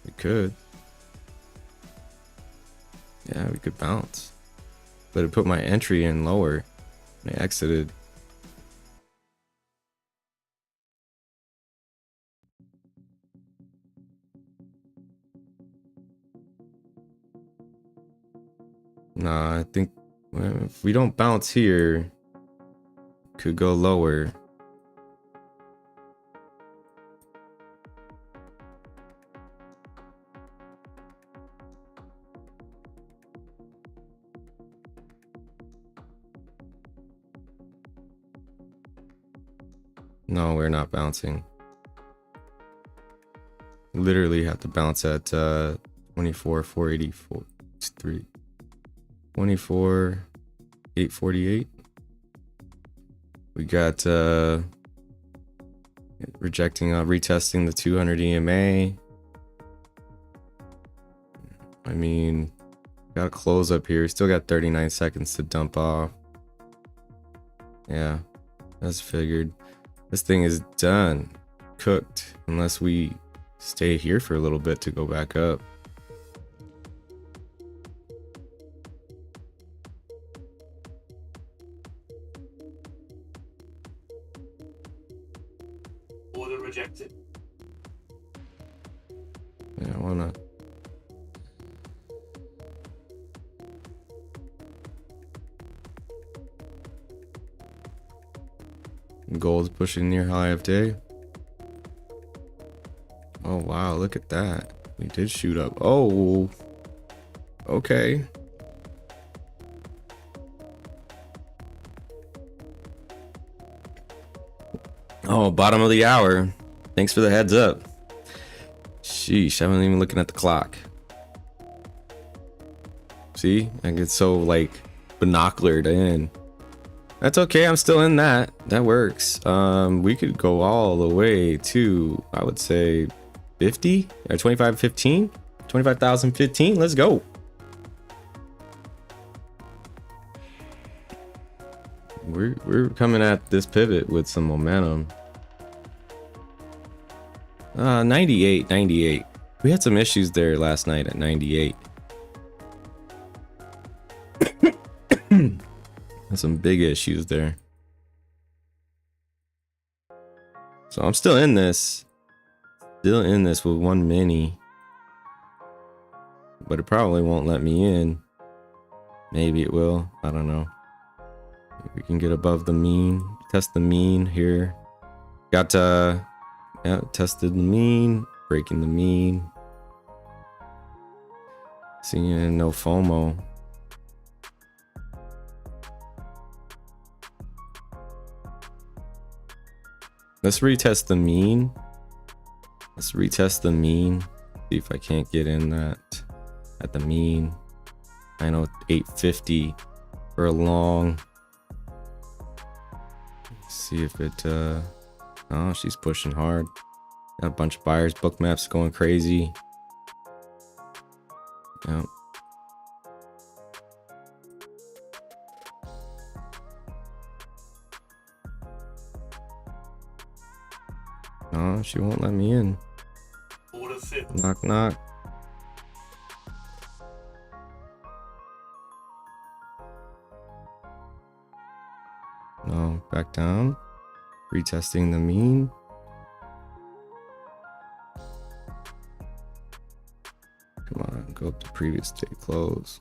We could. Yeah, we could bounce, but it put my entry in lower. And I exited. Nah, I think if we don't bounce here, could go lower. No, we're not bouncing. Literally have to bounce at 24,484. 24,848. We got rejecting retesting the 200 EMA. I mean, got a close up here. Still got 39 seconds to dump off. Yeah, that's figured. This thing is done, cooked, unless we stay here for a little bit to go back up. Order rejected. Yeah, I wanna. Gold's pushing near high of day. Oh wow, look at that. We did shoot up. Oh, okay. Oh, bottom of the hour. Thanks for the heads up. Sheesh, I wasn't even looking at the clock. See, I get so like binoculared in. That's okay, I'm still in that. That works. We could go all the way to, I would say, 50 or 25.15, 25,015. Let's go. We're coming at this pivot with some momentum. 98. We had some issues there last night at 98. Some big issues there. So I'm still in this. Still in this with one mini. But it probably won't let me in. Maybe it will. I don't know. If we can get above the mean. Test the mean here. Got yeah, tested the mean. Breaking the mean. Seeing no FOMO. Let's retest the mean. Let's retest the mean. See if I can't get in that at the mean. I know 850 for a long. Let's see if it oh, she's pushing hard. Got a bunch of buyers. Bookmap's going crazy. Yep. Oh, she won't let me in. Order filled. Knock, knock. No, back down. Retesting the mean. Come on, go up to previous day close.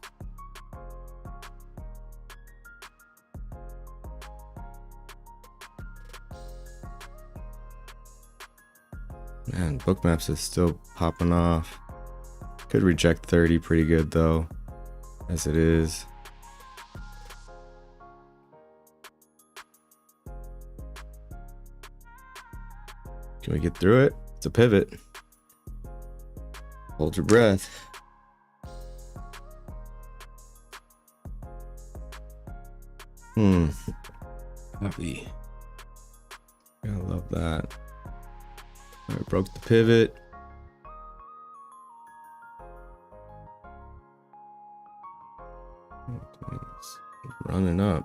Man, Bookmaps is still popping off. Could reject 30 pretty good though, as it is. Can we get through it? It's a pivot. Hold your breath. Copy. I love that. I broke the pivot. It's running up.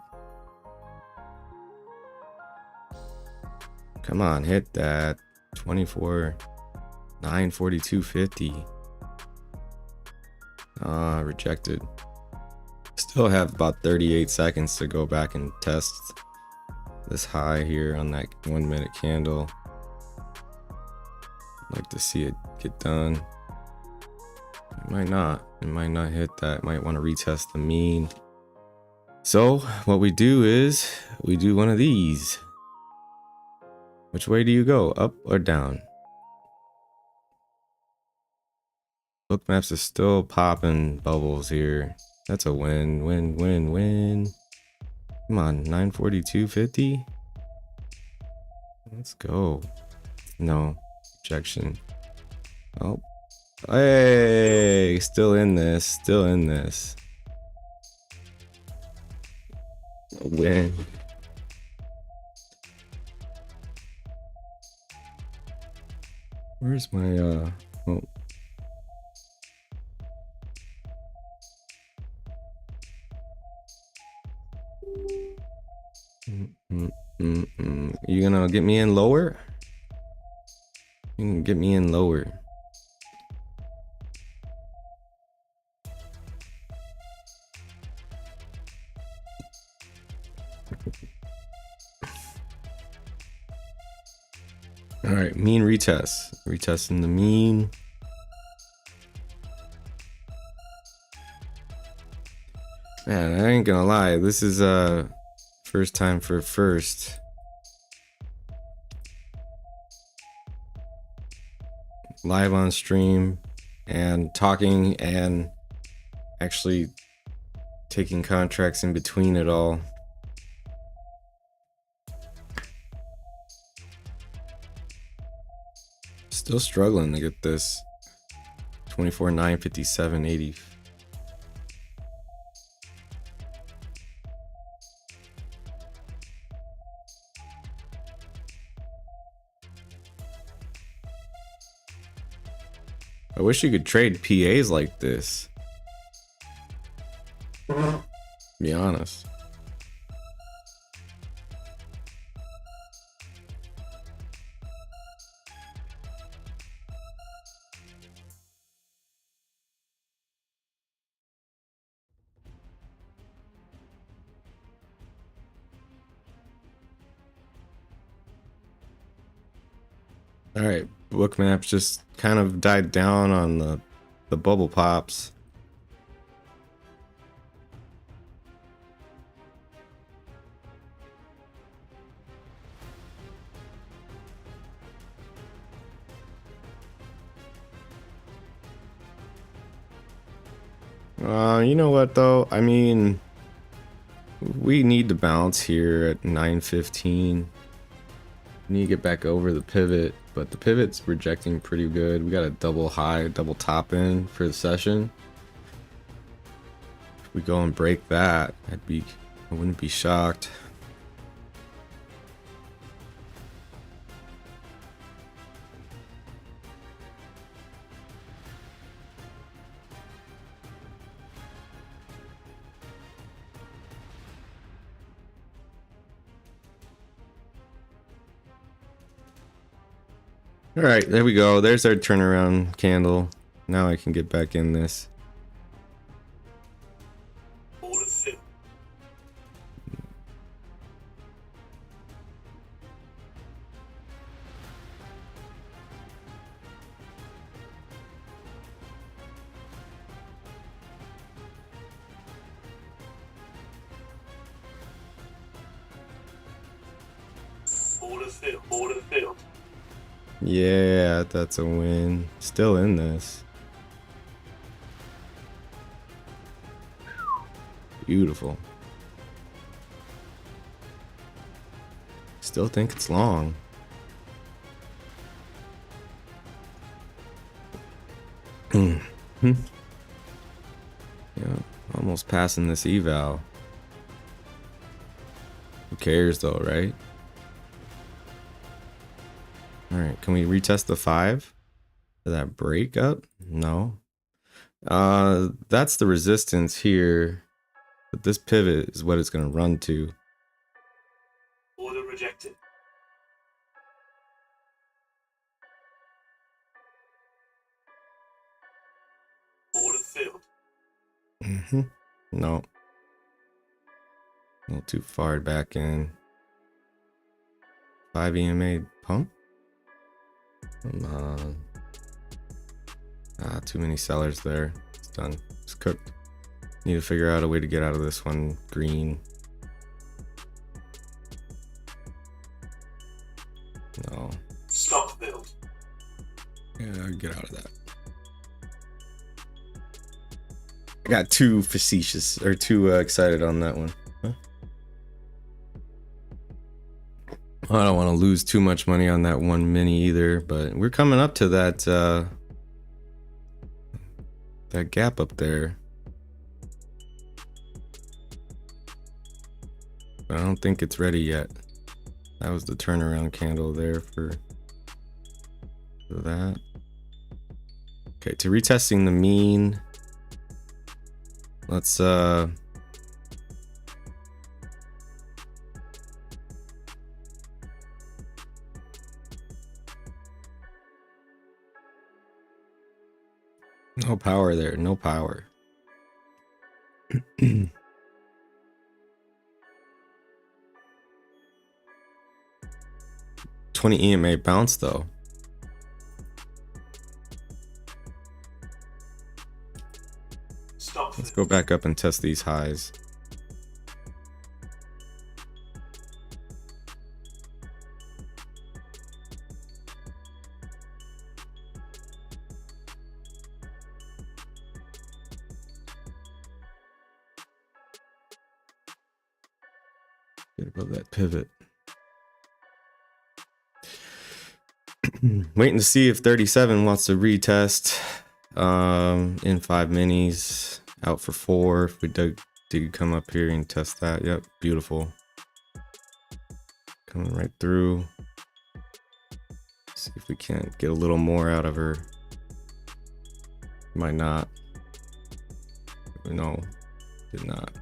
Come on, hit that. 24, 942.50. Ah, rejected. Still have about 38 seconds to go back and test this high here on that 1 minute candle. I'd like to see it get done. It might not. It might not hit that. Might want to retest the mean. So what we do is we do one of these. Which way do you go? Up or down? Bookmaps is still popping bubbles here. That's a win, win, win, win. Come on, 942.50. Let's go. No, rejection. Oh, hey, still in this, still in this. A win. Where's my oh. You gonna get me in lower? You can get me in lower. All right, mean retest. Retesting the mean. Man, I ain't gonna lie. This is first time for first. Live on stream and talking and actually taking contracts in between it all. Still struggling to get this 24, 9, 57, 80. I wish you could trade PAs like this. Be honest. All right, Bookmaps just kind of died down on the bubble pops. You know what though? I mean, we need to bounce here at 9:15. Need to get back over the pivot, but the pivot's rejecting pretty good. We got a double high, double top in for the session. If we go and break that, I wouldn't be shocked. All right, there we go. There's our turnaround candle. Now I can get back in this. Order fit. Order fit. Order fit. Yeah, that's a win. Still in this. Beautiful. Still think it's long. Yeah, almost passing this eval. Who cares though, right? All right, can we retest the 5? Did that break up? No. That's the resistance here, but this pivot is what it's going to run to. Order rejected. Order filled. No. A little too far back in. 5 EMA pump? Come on. Too many sellers there. It's done. It's cooked. Need to figure out a way to get out of this one. Green. No. Stop build. Yeah, get out of that. I got too facetious or too excited on that one. Huh? I don't want to lose too much money on that one mini either, but we're coming up to that that gap up there. But I don't think it's ready yet. That was the turnaround candle there for that. Okay, to retesting the mean. Let's no power there, no power. 20 EMA bounce though. Stop. Let's go back up and test these highs. Get above that pivot. Waiting to see if 37 wants to retest in 5 minis. Out for 4. If we did come up here and test that. Yep, beautiful. Coming right through. See if we can't get a little more out of her. Might not. No, did not.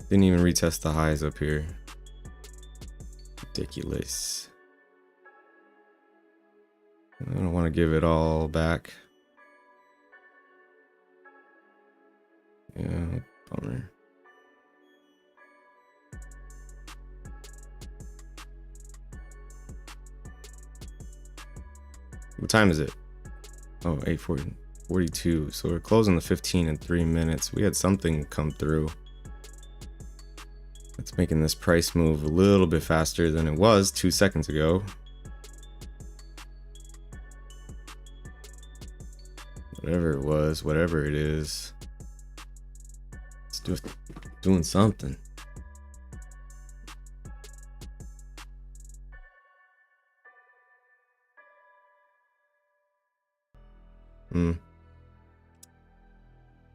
Didn't even retest the highs up here. Ridiculous. I don't want to give it all back. Yeah, bummer. What time is it? Oh, 8:42. So we're closing the 15 in 3 minutes. We had something come through. It's making this price move a little bit faster than it was 2 seconds ago. Whatever it was, whatever it is. It's just doing something. I'm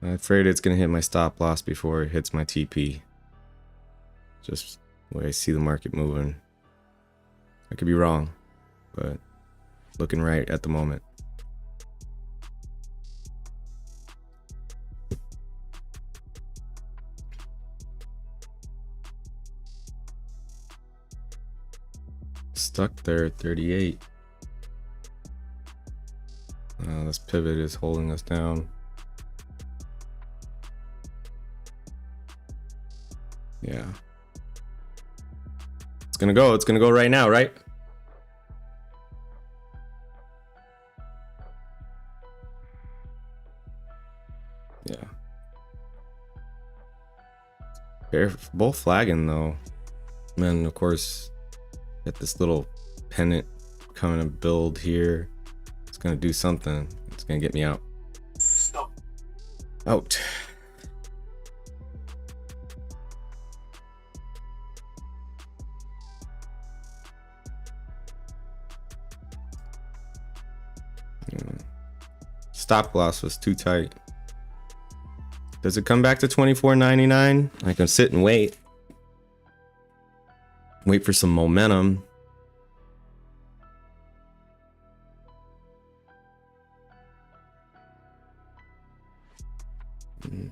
afraid it's gonna hit my stop loss before it hits my TP. Just the way I see the market moving. I could be wrong, but looking right at the moment. Stuck there at 38. This pivot is holding us down. Yeah. It's gonna go right now, right? Yeah. They're both flagging though. And then of course, get this little pennant coming to build here. It's gonna do something. It's gonna get me out. Stop. Out. Stop loss was too tight. Does it come back to 24.99? I can sit and wait. Wait for some momentum. Mm.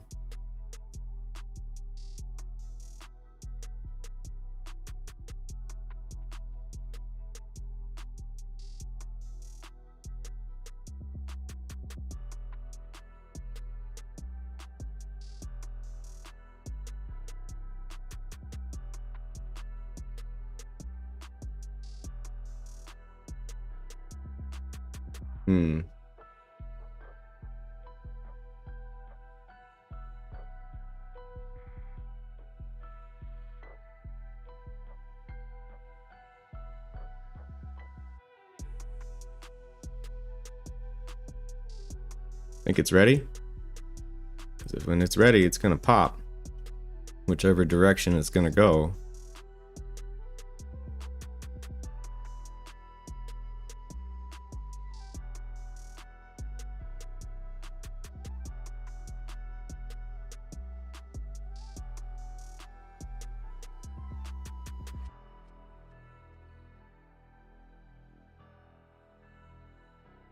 Hmm. Think it's ready? Because when it's ready, it's gonna pop. Whichever direction it's gonna go.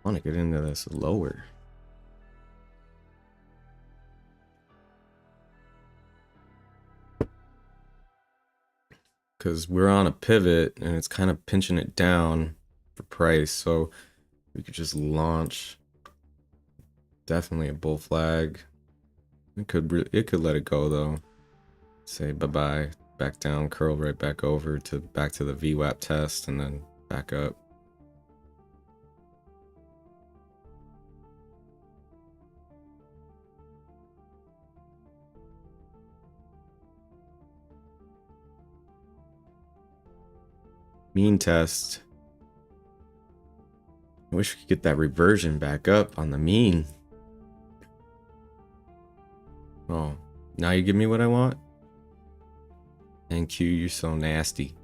I want to get into this lower. Because we're on a pivot and it's kind of pinching it down for price. So we could just launch. Definitely a bull flag. It could let it go though. Say bye-bye, back down, curl right back over to back to the VWAP test and then back up. Mean test. I wish we could get that reversion back up on the mean. Oh, now you give me what I want? NQ, you're so nasty.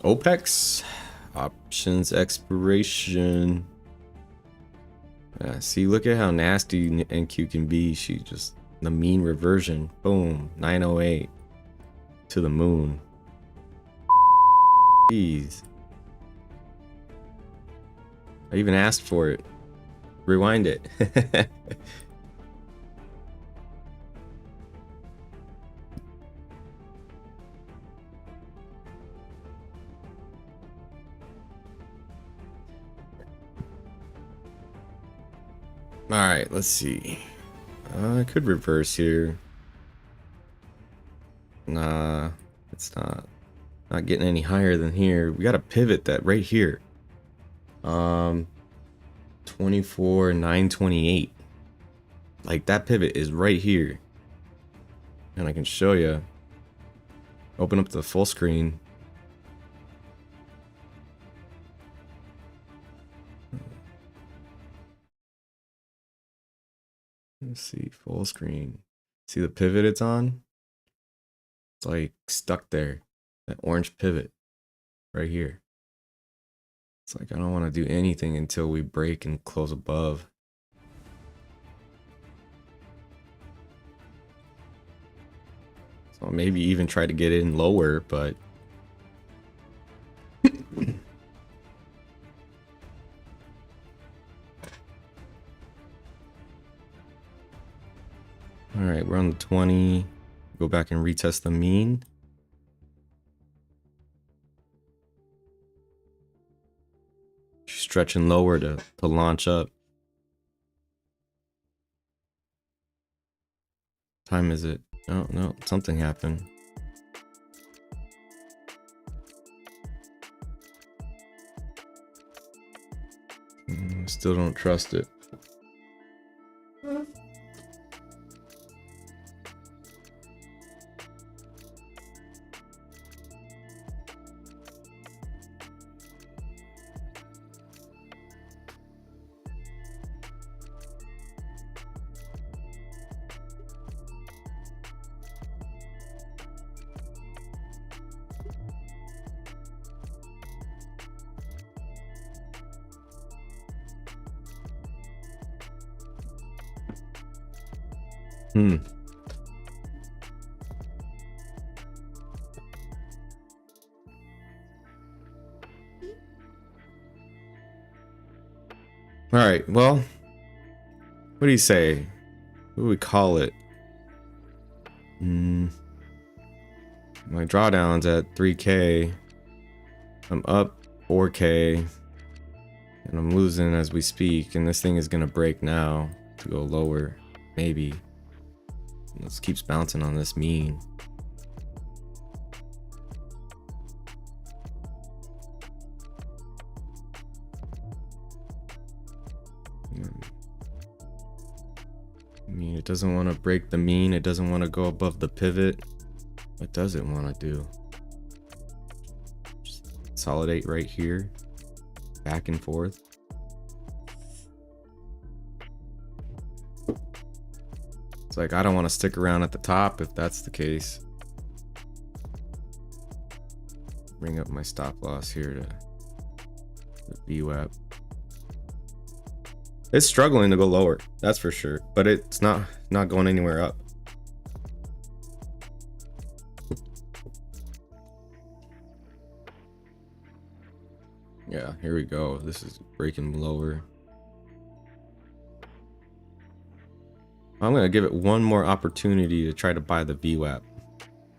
OPEX. Options expiration. See, look at how nasty NQ can be. She just, the mean reversion. Boom. 908. To the moon. Jeez. I even asked for it. Rewind it. All right, let's see. I could reverse here. Nah, it's not getting any higher than here. We got to pivot that right here. 24,928. Like that pivot is right here. And I can show you. Open up the full screen. Let's see, full screen. See the pivot it's on? It's like stuck there. That orange pivot right here. It's like I don't want to do anything until we break and close above. So maybe even try to get in lower, but all right, we're on the 20. Go back and retest the mean. Stretching lower to launch up. Time is it? Oh no, something happened. Still don't trust it. All right, well, what do you say? What do we call it? My drawdown's at 3K. I'm up 4K. And I'm losing as we speak. And this thing is gonna break now to go lower. Maybe. It keeps bouncing on this mean. I mean, it doesn't want to break the mean. It doesn't want to go above the pivot. What does it want to do? Just consolidate right here. Back and forth. It's like, I don't want to stick around at the top if that's the case. Bring up my stop loss here to the VWAP. It's struggling to go lower, that's for sure, but it's not going anywhere up. Yeah, here we go. This is breaking lower. I'm gonna give it one more opportunity to try to buy the VWAP,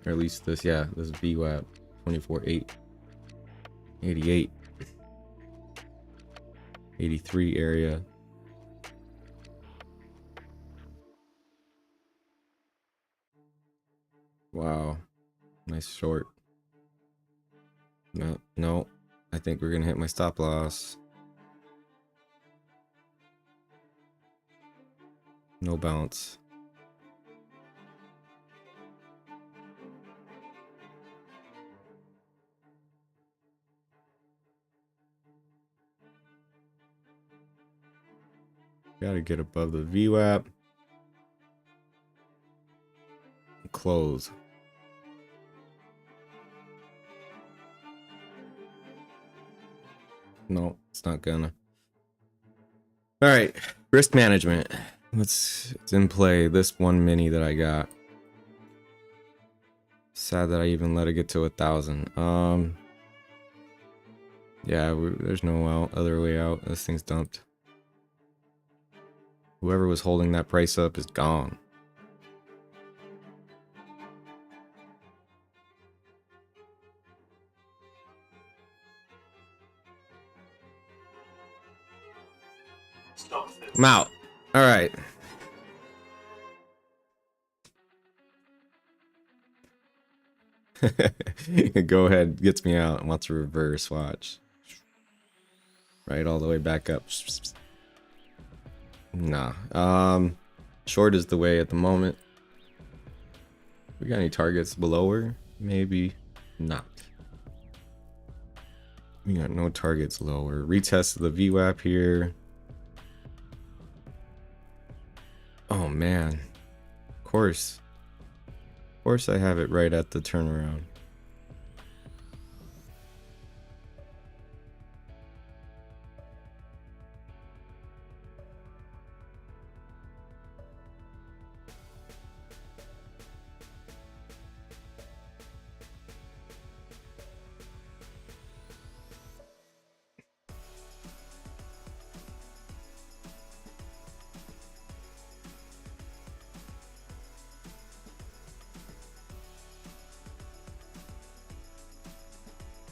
or at least this VWAP 24.8, 88, 83 area. Wow, nice short. No, I think we're gonna hit my stop loss. No bounce. Gotta get above the VWAP. Close. No, it's not gonna. All right, risk management. It's in play. This one mini that I got. Sad that I even let it get to 1,000. Yeah, there's no other way out. This thing's dumped. Whoever was holding that price up is gone. Stop fill. I'm out. All right. Go ahead, gets me out and wants to reverse. Watch. Right all the way back up. Nah. Short is the way at the moment. We got any targets below her? Maybe not. We got no targets lower. Retest of the VWAP here. Oh man. Of course I have it right at the turnaround.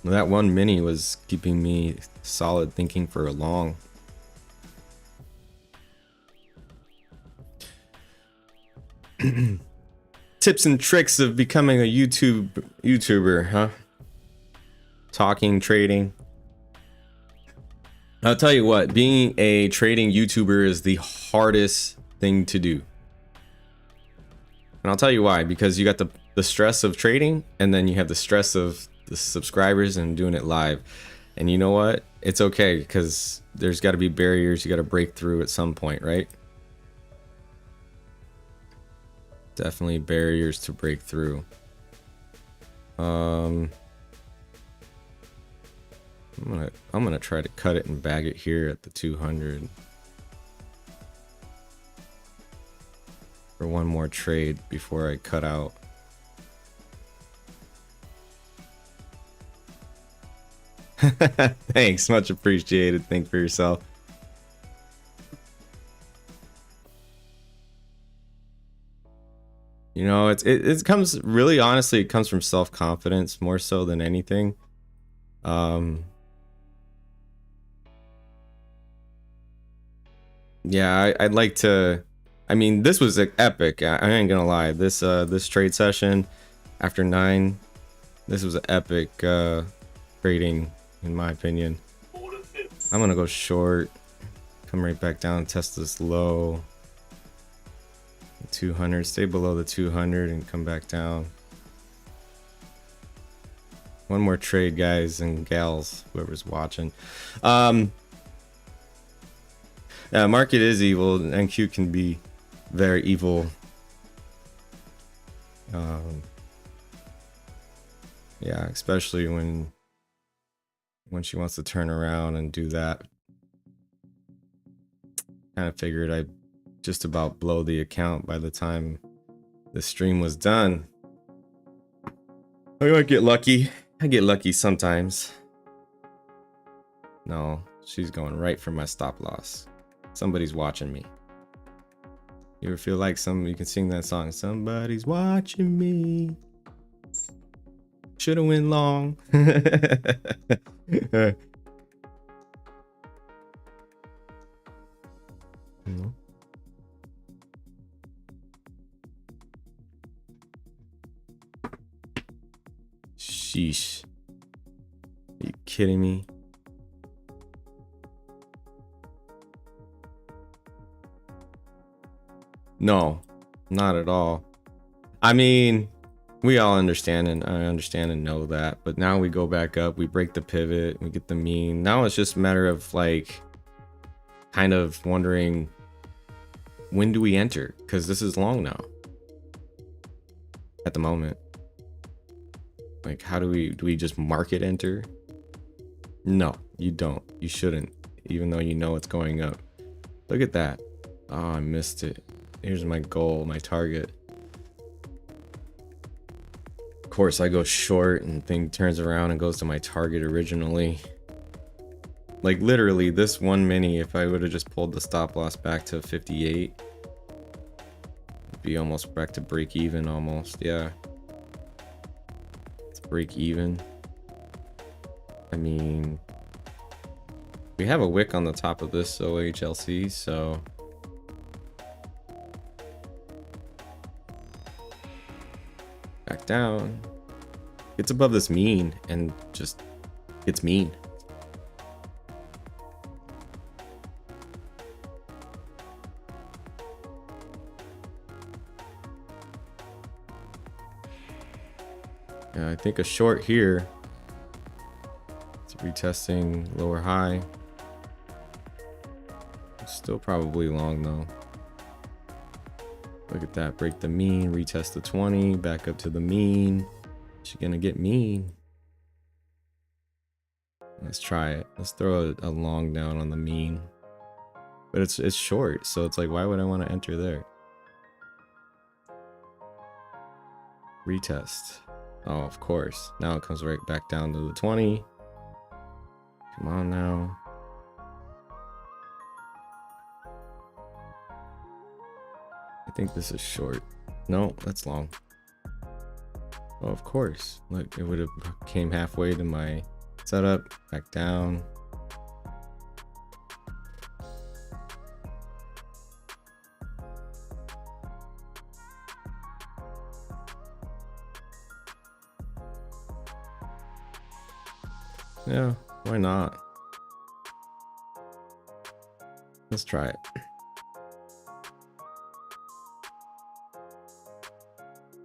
That one mini was keeping me solid thinking for a long. Tips and tricks of becoming a YouTuber, huh? Talking, trading. I'll tell you what, being a trading YouTuber is the hardest thing to do. And I'll tell you why, because you got the stress of trading, and then you have the stress of the subscribers and doing it live. And you know what? It's okay, because there's got to be barriers you got to break through at some point, right? Definitely barriers to break through. I'm gonna try to cut it and bag it here at the 200 for one more trade before I cut out. Thanks, much appreciated. Think for yourself. You know, it comes really honestly, it comes from self-confidence more so than anything. Yeah, I'd like to. I mean, this was epic. I ain't gonna lie. This trade session after 9, this was an epic trading in my opinion. I'm gonna go short, come right back down, test this low. 200, stay below the 200 and come back down. One more trade, guys and gals, whoever's watching. Yeah, market is evil. NQ can be very evil. Yeah, especially when she wants to turn around and do that. Kind of figured I'd just about blow the account by the time the stream was done. I might get lucky. I get lucky sometimes. No, she's going right for my stop loss. Somebody's watching me. You ever feel like you can sing that song? Somebody's watching me. Should've went long. Sheesh. Are you kidding me? No, not at all. I mean, we all understand, and I understand and know that, but now we go back up, we break the pivot, we get the mean. Now it's just a matter of like kind of wondering, when do we enter? Because this is long now at the moment. Like, how do we just market enter? No, you don't. You shouldn't, even though you know it's going up. Look at that. Oh, I missed it. Here's my goal, my target. Of course, I go short and thing turns around and goes to my target originally. Like literally this one mini, if I would have just pulled the stop loss back to 58, it'd be almost back to break even almost. Yeah. It's break even. I mean, we have a wick on the top of this OHLC, so back down. It's above this mean and just it's mean. Yeah, I think a short here. It's retesting lower high. It's still probably long though. Look at that, break the mean, retest the 20, back up to the mean. She's gonna get mean. Let's try it. Let's throw a long down on the mean. But it's short, so it's like, why would I want to enter there? Retest. Oh, of course. Now it comes right back down to the 20. Come on now. I think this is short. No, that's long. Oh, of course. Look, it would have came halfway to my setup, back down. Yeah, why not? Let's try it.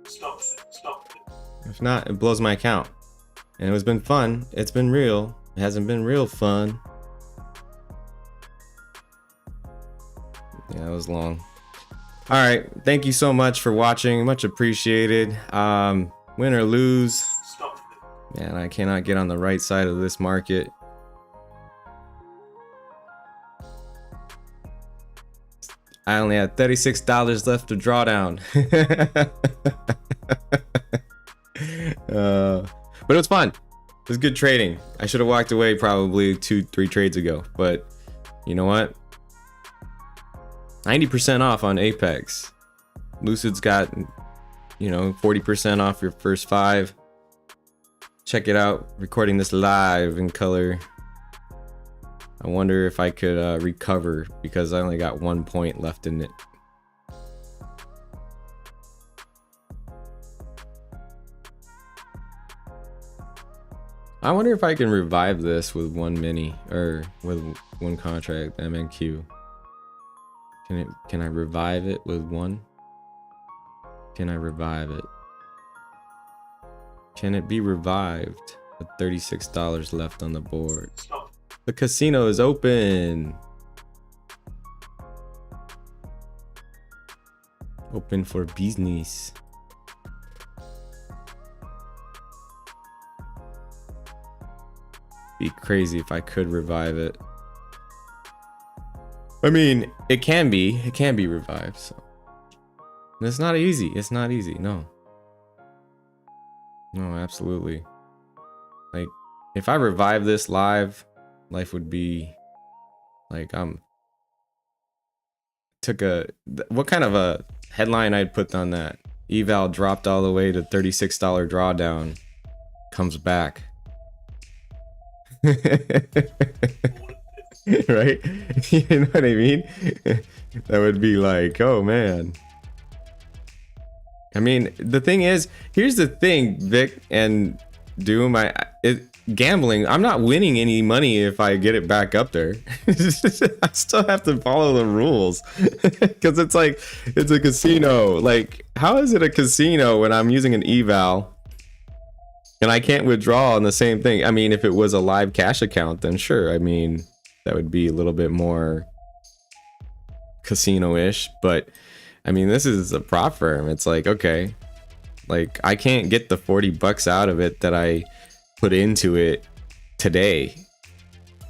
Stop it. If not, it blows my account. And it's been fun. It's been real. It hasn't been real fun. Yeah, it was long. All right. Thank you so much for watching. Much appreciated. Win or lose. Stop it. Man, I cannot get on the right side of this market. I only had $36 left to draw down. But it was fun. It was good trading. I should have walked away probably 2-3 trades ago, but you know what? 90% off on Apex. Lucid's got you know, 40% off your first 5. Check it out. Recording this live in color. I wonder if I could recover because I only got 1 point left in it. I wonder if I can revive this with 1 mini or with 1 contract MNQ. Can I revive it with 1? Can I revive it? Can it be revived with $36 left on the board? Stop. The casino is open. Open for business. Be crazy if I could revive it. I mean, it can be revived. So it's not easy. It's not easy. No, absolutely. Like, if I revive this live, life would be like what kind of a headline I'd put on that? Eval dropped all the way to $36 drawdown, comes back. Right? You know what I mean? That would be like, oh man. I mean, the thing is, here's the thing, Vic and Doom, gambling, I'm not winning any money if I get it back up there. I still have to follow the rules because it's like, it's a casino. Like, how is it a casino when I'm using an eval and I can't withdraw on the same thing? I mean, if it was a live cash account, then sure. I mean, that would be a little bit more casino-ish, but I mean, this is a prop firm. It's like, okay, like I can't get the $40 out of it that I put into it today.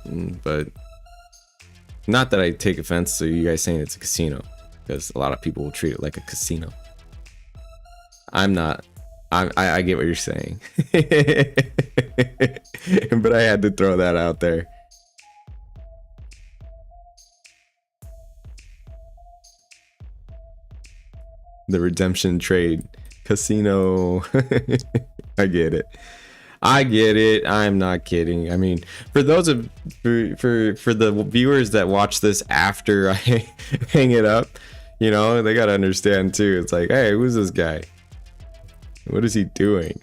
But not that I take offense to you guys saying it's a casino, because a lot of people will treat it like a casino. I'm not. I get what you're saying. But I had to throw that out there. The redemption trade casino. I get it. I'm not kidding. I mean, for those of for the viewers that watch this after I hang it up, you know, they gotta understand too. It's like, hey, who's this guy? What is he doing?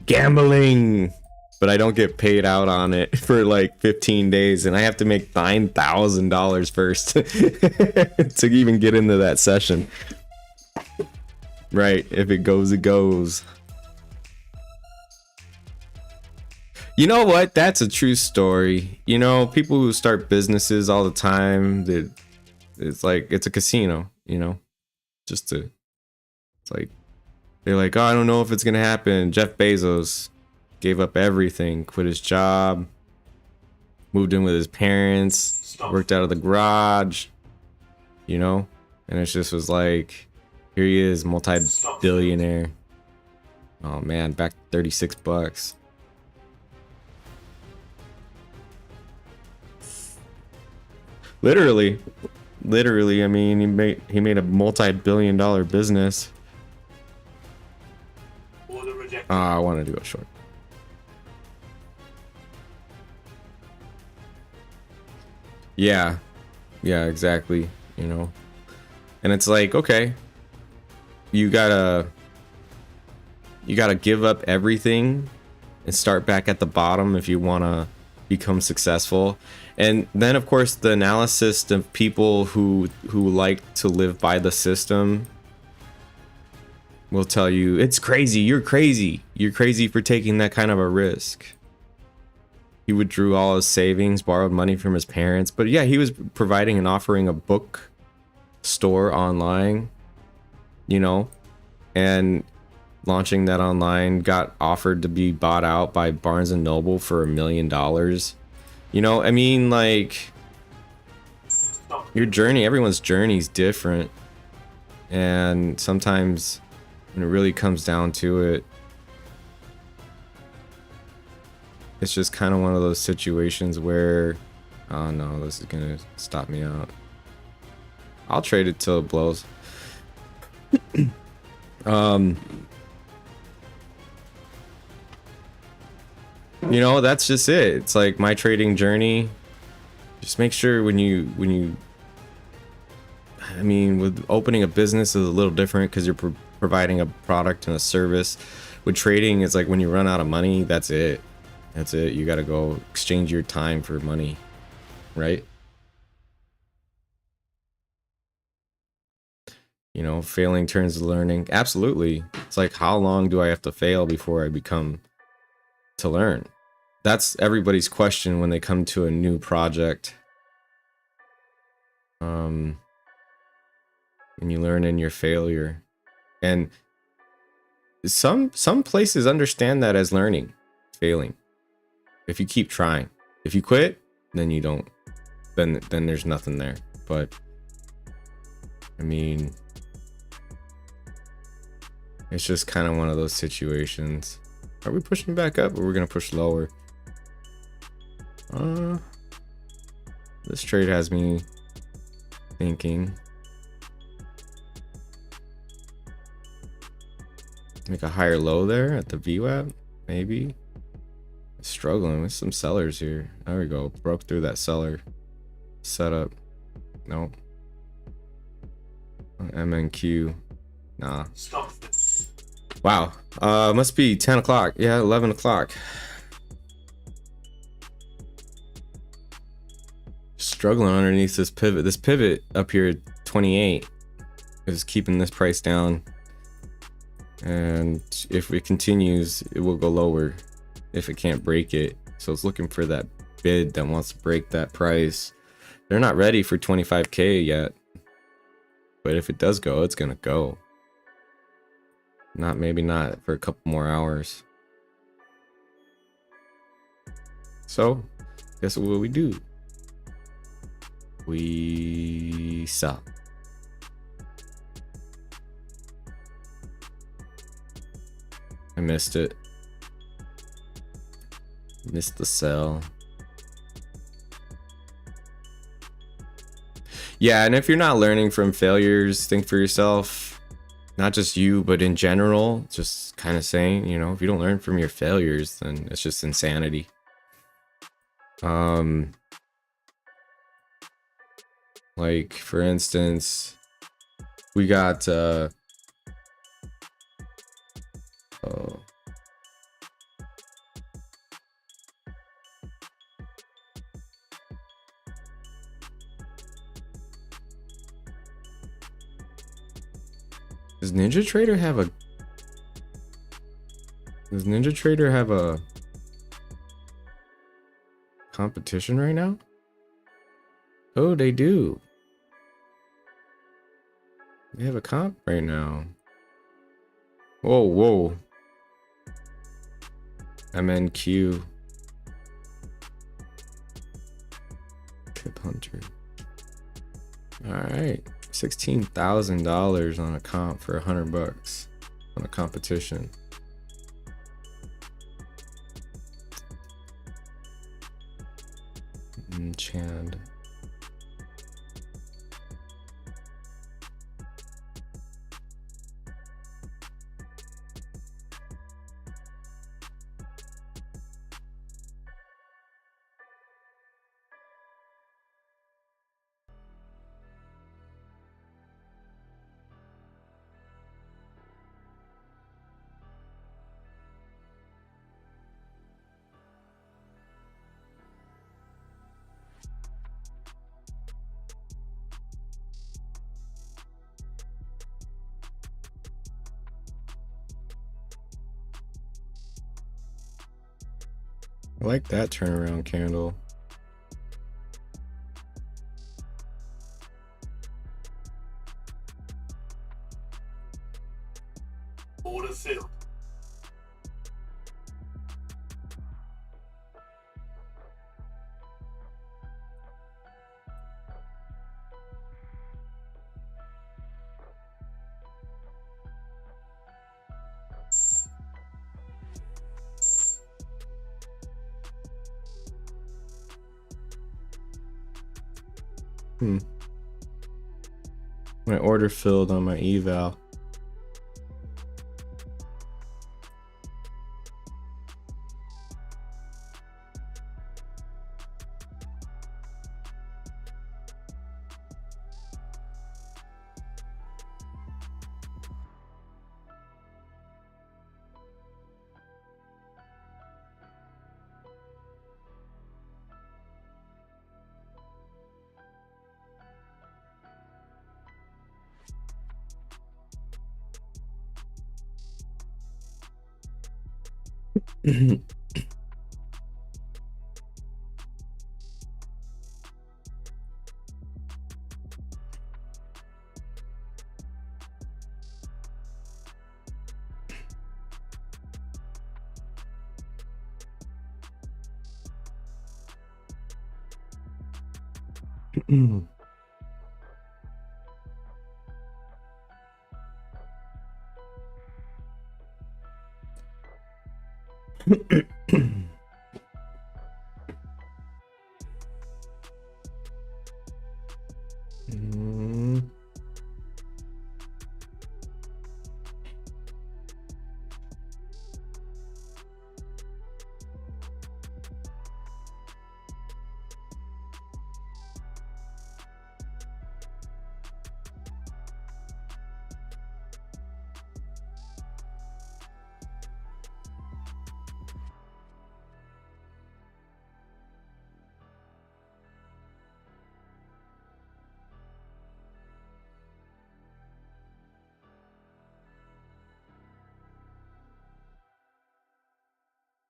Gambling. But I don't get paid out on it for like 15 days, and I have to make $9,000 first to even get into that session. Right, if it goes, it goes. You know what? That's a true story. You know, people who start businesses all the time, it's like, it's a casino, you know? It's like, they're like, oh, I don't know if it's gonna happen. Jeff Bezos gave up everything, quit his job, moved in with his parents, worked out of the garage, you know? And it just was like, here he is, multi-billionaire. Oh man, back to $36. Literally, I mean, he made a multi-billion-dollar business. I wanted to go short. Yeah, exactly. You know, and it's like, okay, you gotta give up everything and start back at the bottom if you want to become successful. And then of course the analysis of people who like to live by the system will tell you, it's crazy, you're crazy for taking that kind of a risk. He withdrew all his savings, borrowed money from his parents, but yeah, he was providing and offering a book store online, you know, and launching that online, got offered to be bought out by Barnes and Noble for $1 million. You know, I mean, like, your journey, everyone's journey is different, and sometimes when it really comes down to it, it's just kind of one of those situations where, oh no, this is gonna stop me out. I'll trade it till it blows. you know, that's just it. It's like my trading journey. Just make sure when you I mean, with opening a business is a little different because you're providing a product and a service. With trading, it's like when you run out of money, that's it. That's it. You got to go exchange your time for money, right? You know, failing turns to learning. Absolutely. It's like, how long do I have to fail before I become to learn? That's everybody's question when they come to a new project. And you learn in your failure. And some places understand that as learning, failing. If you keep trying. If you quit, then you don't, then there's nothing there. But I mean, it's just kind of one of those situations. Are we pushing back up, or we're gonna push lower? This trade has me thinking. Make a higher low there at the VWAP, maybe. Struggling with some sellers here. There we go. Broke through that seller setup. Nope. MNQ. Nah. Stop. Wow. Must be 10 o'clock. Yeah, 11 o'clock. Struggling underneath this pivot. This pivot up here at 28 is keeping this price down. And if it continues, it will go lower if it can't break it. So it's looking for that bid that wants to break that price. They're not ready for 25K yet. But if it does go, it's gonna go. Maybe not for a couple more hours. So, guess what we do? We sell. I missed it. Missed the sell. Yeah, and if you're not learning from failures, think for yourself. Not just you, but in general. Just kind of saying, you know, if you don't learn from your failures, then it's just insanity. Like, for instance, we got does Ninja Trader have a competition right now? Oh, they do. They have a comp right now. Whoa. MNQ. Tip Hunter. Alright. $16,000 on a comp for $100 on a competition. Chand. I like that turnaround candle. Order filled. My order filled on my eval.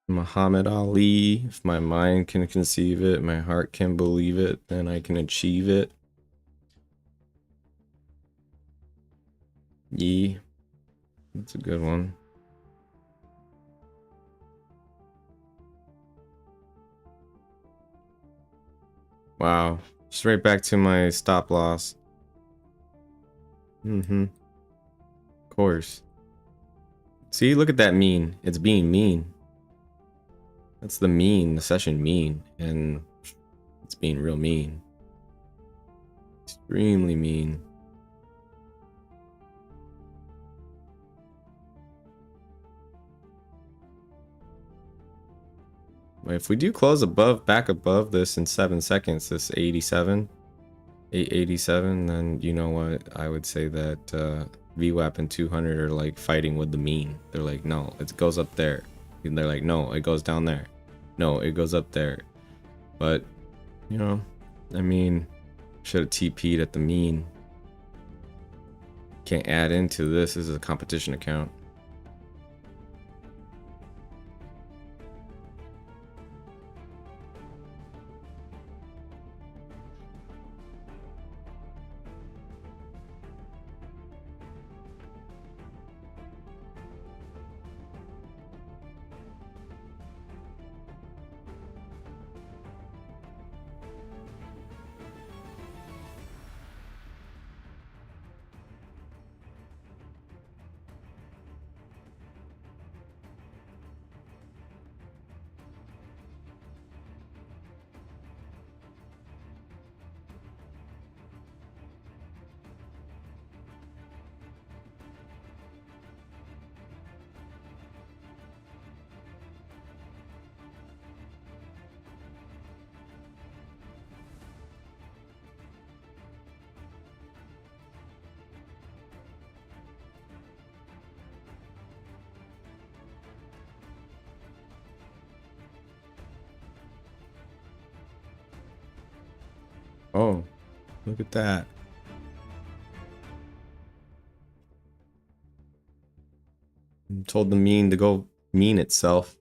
Muhammad Ali, if my mind can conceive it, my heart can believe it, then I can achieve it. Yee. That's a good one. Wow. Straight back to my stop loss. Of course. See, look at that mean. It's being mean. That's the mean, the session mean, and it's being real mean. Extremely mean. If we do close above, back above this in 7 seconds, this 887, then you know what? I would say that VWAP and 200 are like fighting with the mean. They're like, no, it goes up there. And they're like, no, it goes down there. No, it goes up there. But, you know, I mean, should have TP'd at the mean. Can't add into this. This is a competition account. Oh, look at that. Told the mean to go mean itself.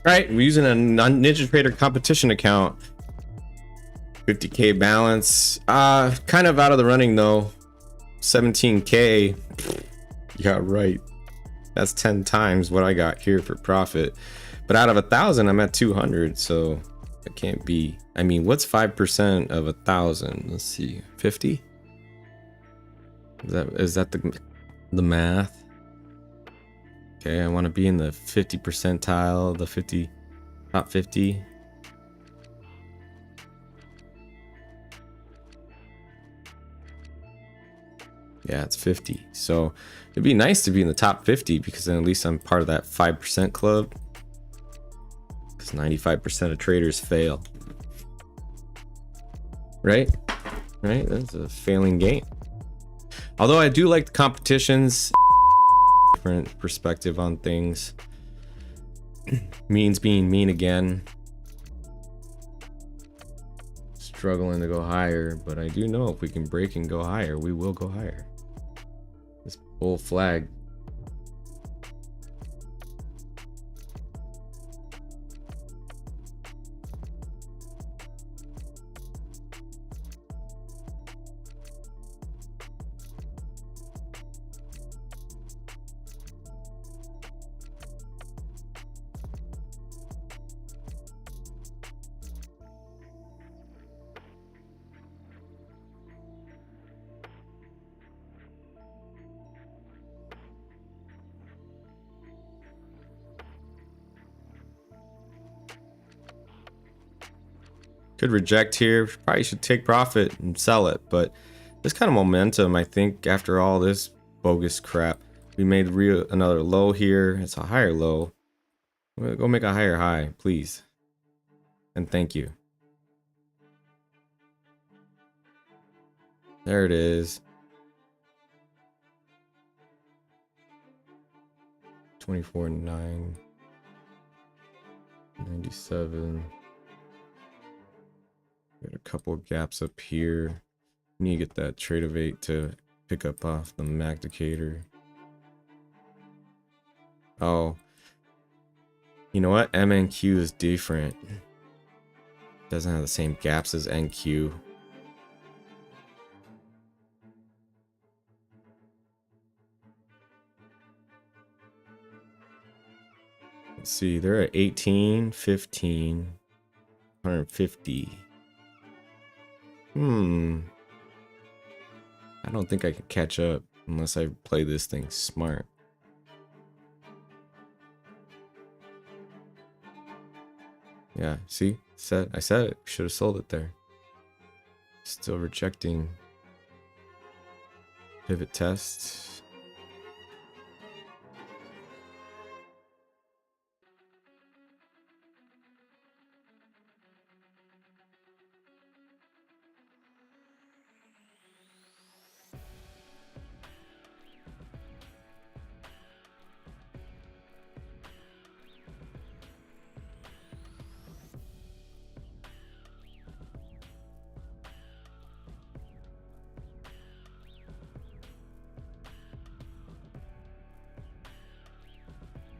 Right, we're using a NinjaTrader competition account. 50K balance. Kind of out of the running though. 17K. Yeah, right. That's 10 times what I got here for profit. But out of 1,000, I'm at 200, so it can't be. I mean, what's 5% of 1,000? Let's see, 50. Is that the math? Okay, I want to be in the 50 percentile, the top 50. Yeah, it's 50. So it'd be nice to be in the top 50 because then at least I'm part of that 5% club. Because 95% of traders fail. Right? Right? That's a failing game. Although I do like the competitions. Different perspective on things. Means being mean again. Struggling to go higher, but I do know if we can break and go higher, we will go higher. This bull flag. Could reject here. Probably should take profit and sell it, but this kind of momentum, I think, after all this bogus crap, we made another low here. It's a higher low. We'll go make a higher high, please, and thank you. There it is. 24.9 97. Got a couple of gaps up here. Need to get that trade of 8 to pick up off the Macdicator. Oh, you know what? MNQ is different. Doesn't have the same gaps as NQ. Let's see, they're at 18, 15, 150. I don't think I can catch up unless I play this thing smart. Yeah, see? I said it. Should have sold it there. Still rejecting. Pivot test.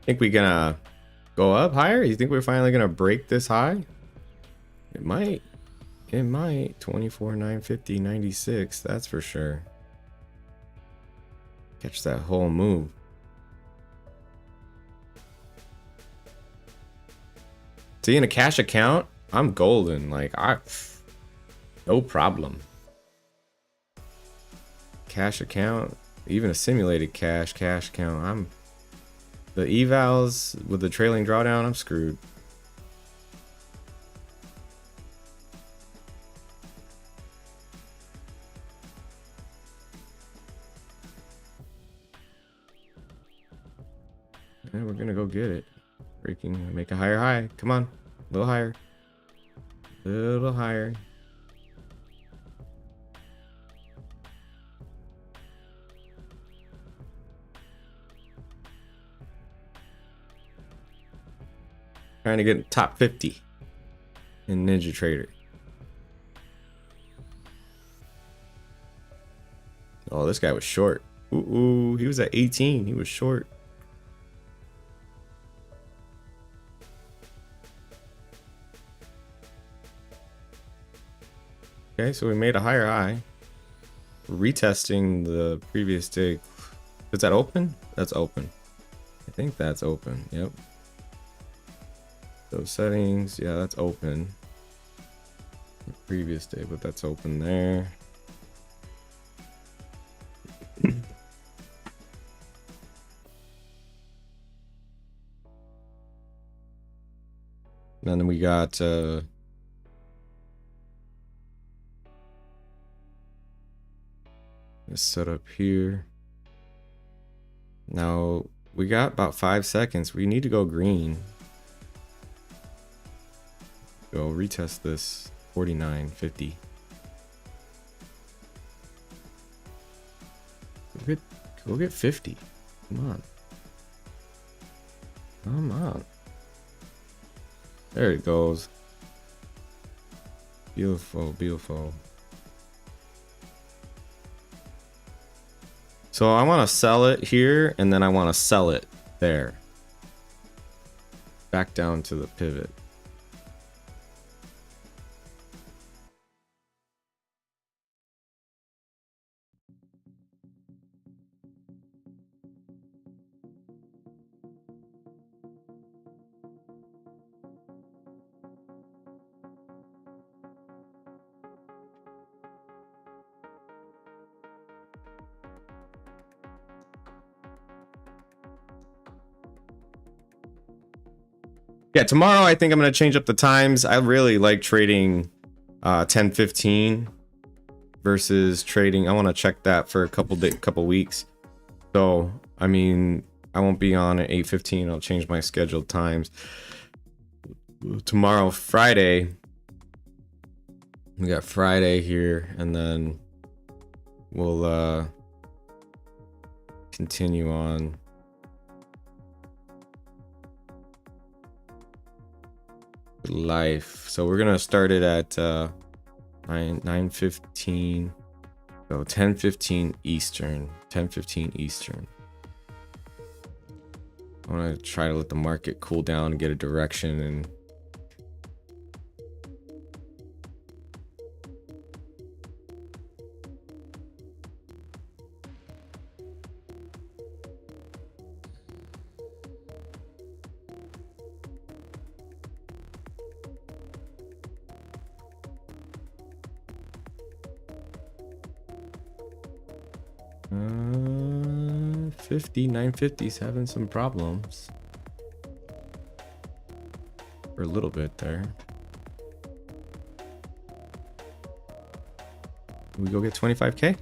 Think we gonna go up higher? You think we're finally gonna break this high? It might. It might. 24, 950, 96. That's for sure. Catch that whole move. See, in a cash account, I'm golden. Like, no problem. Cash account, even a simulated cash account, the evals with the trailing drawdown, I'm screwed. And we're gonna go get it. Breaking, make a higher high. Come on, a little higher. A little higher. Trying to get top 50 in Ninja Trader. Oh, this guy was short. Ooh, he was at 18. He was short. Okay, so we made a higher high. Retesting the previous day. Is that open? That's open. I think that's open. Yep. Those settings, yeah, that's open. The previous day, but that's open there. And then we got Let's set up here. Now we got about 5 seconds. We need to go green. Go retest this 49.50. Go get 50. Come on. Come on. There it goes. Beautiful, beautiful. So I want to sell it here, and then I want to sell it there. Back down to the pivot. Yeah, tomorrow I think I'm going to change up the times. I really like trading 10:15 versus trading. I want to check that for a couple weeks. So, I mean, I won't be on at 8:15. I'll change my scheduled times. Tomorrow, Friday, we got Friday here, and then we'll continue on. Life. So we're gonna start it at 9:15. So 10:15 Eastern. 10:15 Eastern. I want to try to let the market cool down and get a direction and uh, 950's having some problems for a little bit there. We go get 25K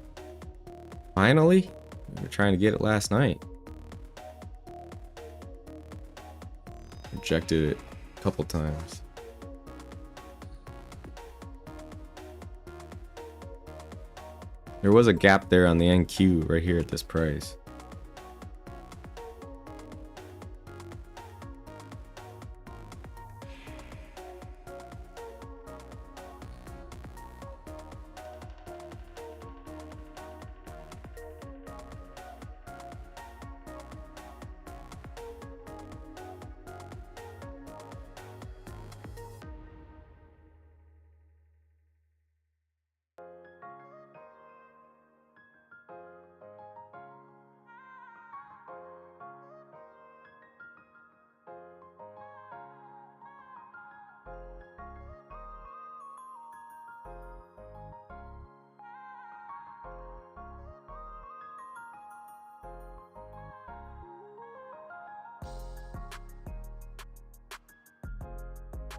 finally. We were trying to get it last night, rejected it a couple times. There was a gap there on the NQ right here at this price.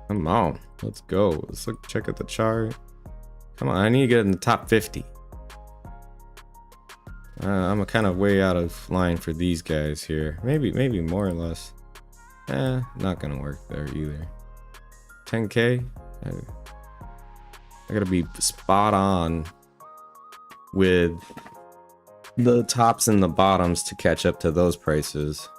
Come on, let's go. Let's look, check out the chart. Come on, I need to get in the top 50. I'm kind of way out of line for these guys here. Maybe more or less. Not gonna work there either. 10K. I gotta be spot on with the tops and the bottoms to catch up to those prices.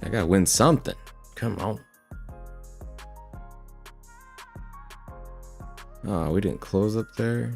I gotta win something. Come on. Oh, we didn't close up there.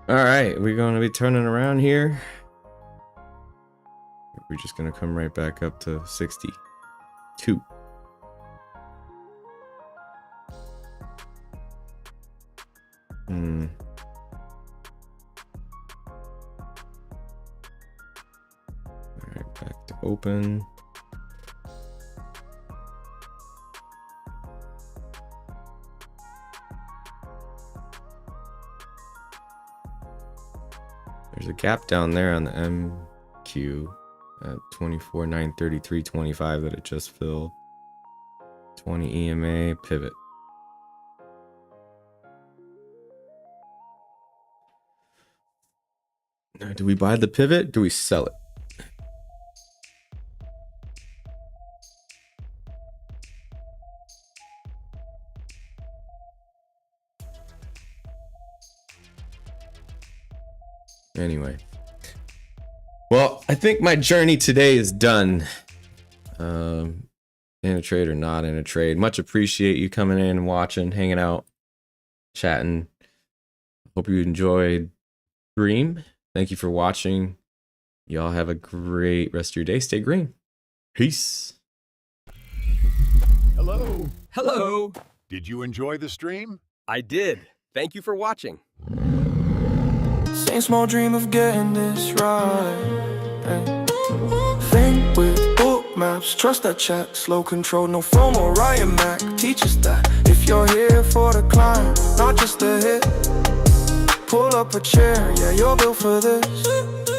All right, we're going to be turning around here. We're just going to come right back up to 62. All right, back to open. There's a gap down there on the MQ at 24,933.25 that it just filled. 20 EMA pivot. Now, do we buy the pivot? Do we sell it? Anyway, well, I think my journey today is done. In a trade or not in a trade. Much appreciate you coming in and watching, hanging out, chatting. Hope you enjoyed Dream. Thank you for watching. Y'all have a great rest of your day. Stay green. Peace. Hello. Hello. Did you enjoy the stream? I did. Thank you for watching. Same small dream of getting this right. Hey. Think with Bookmaps, trust that chat, slow control, no FOMO. Ryan Mac teaches that if you're here for the climb, not just the hit. Pull up a chair, yeah, you're built for this.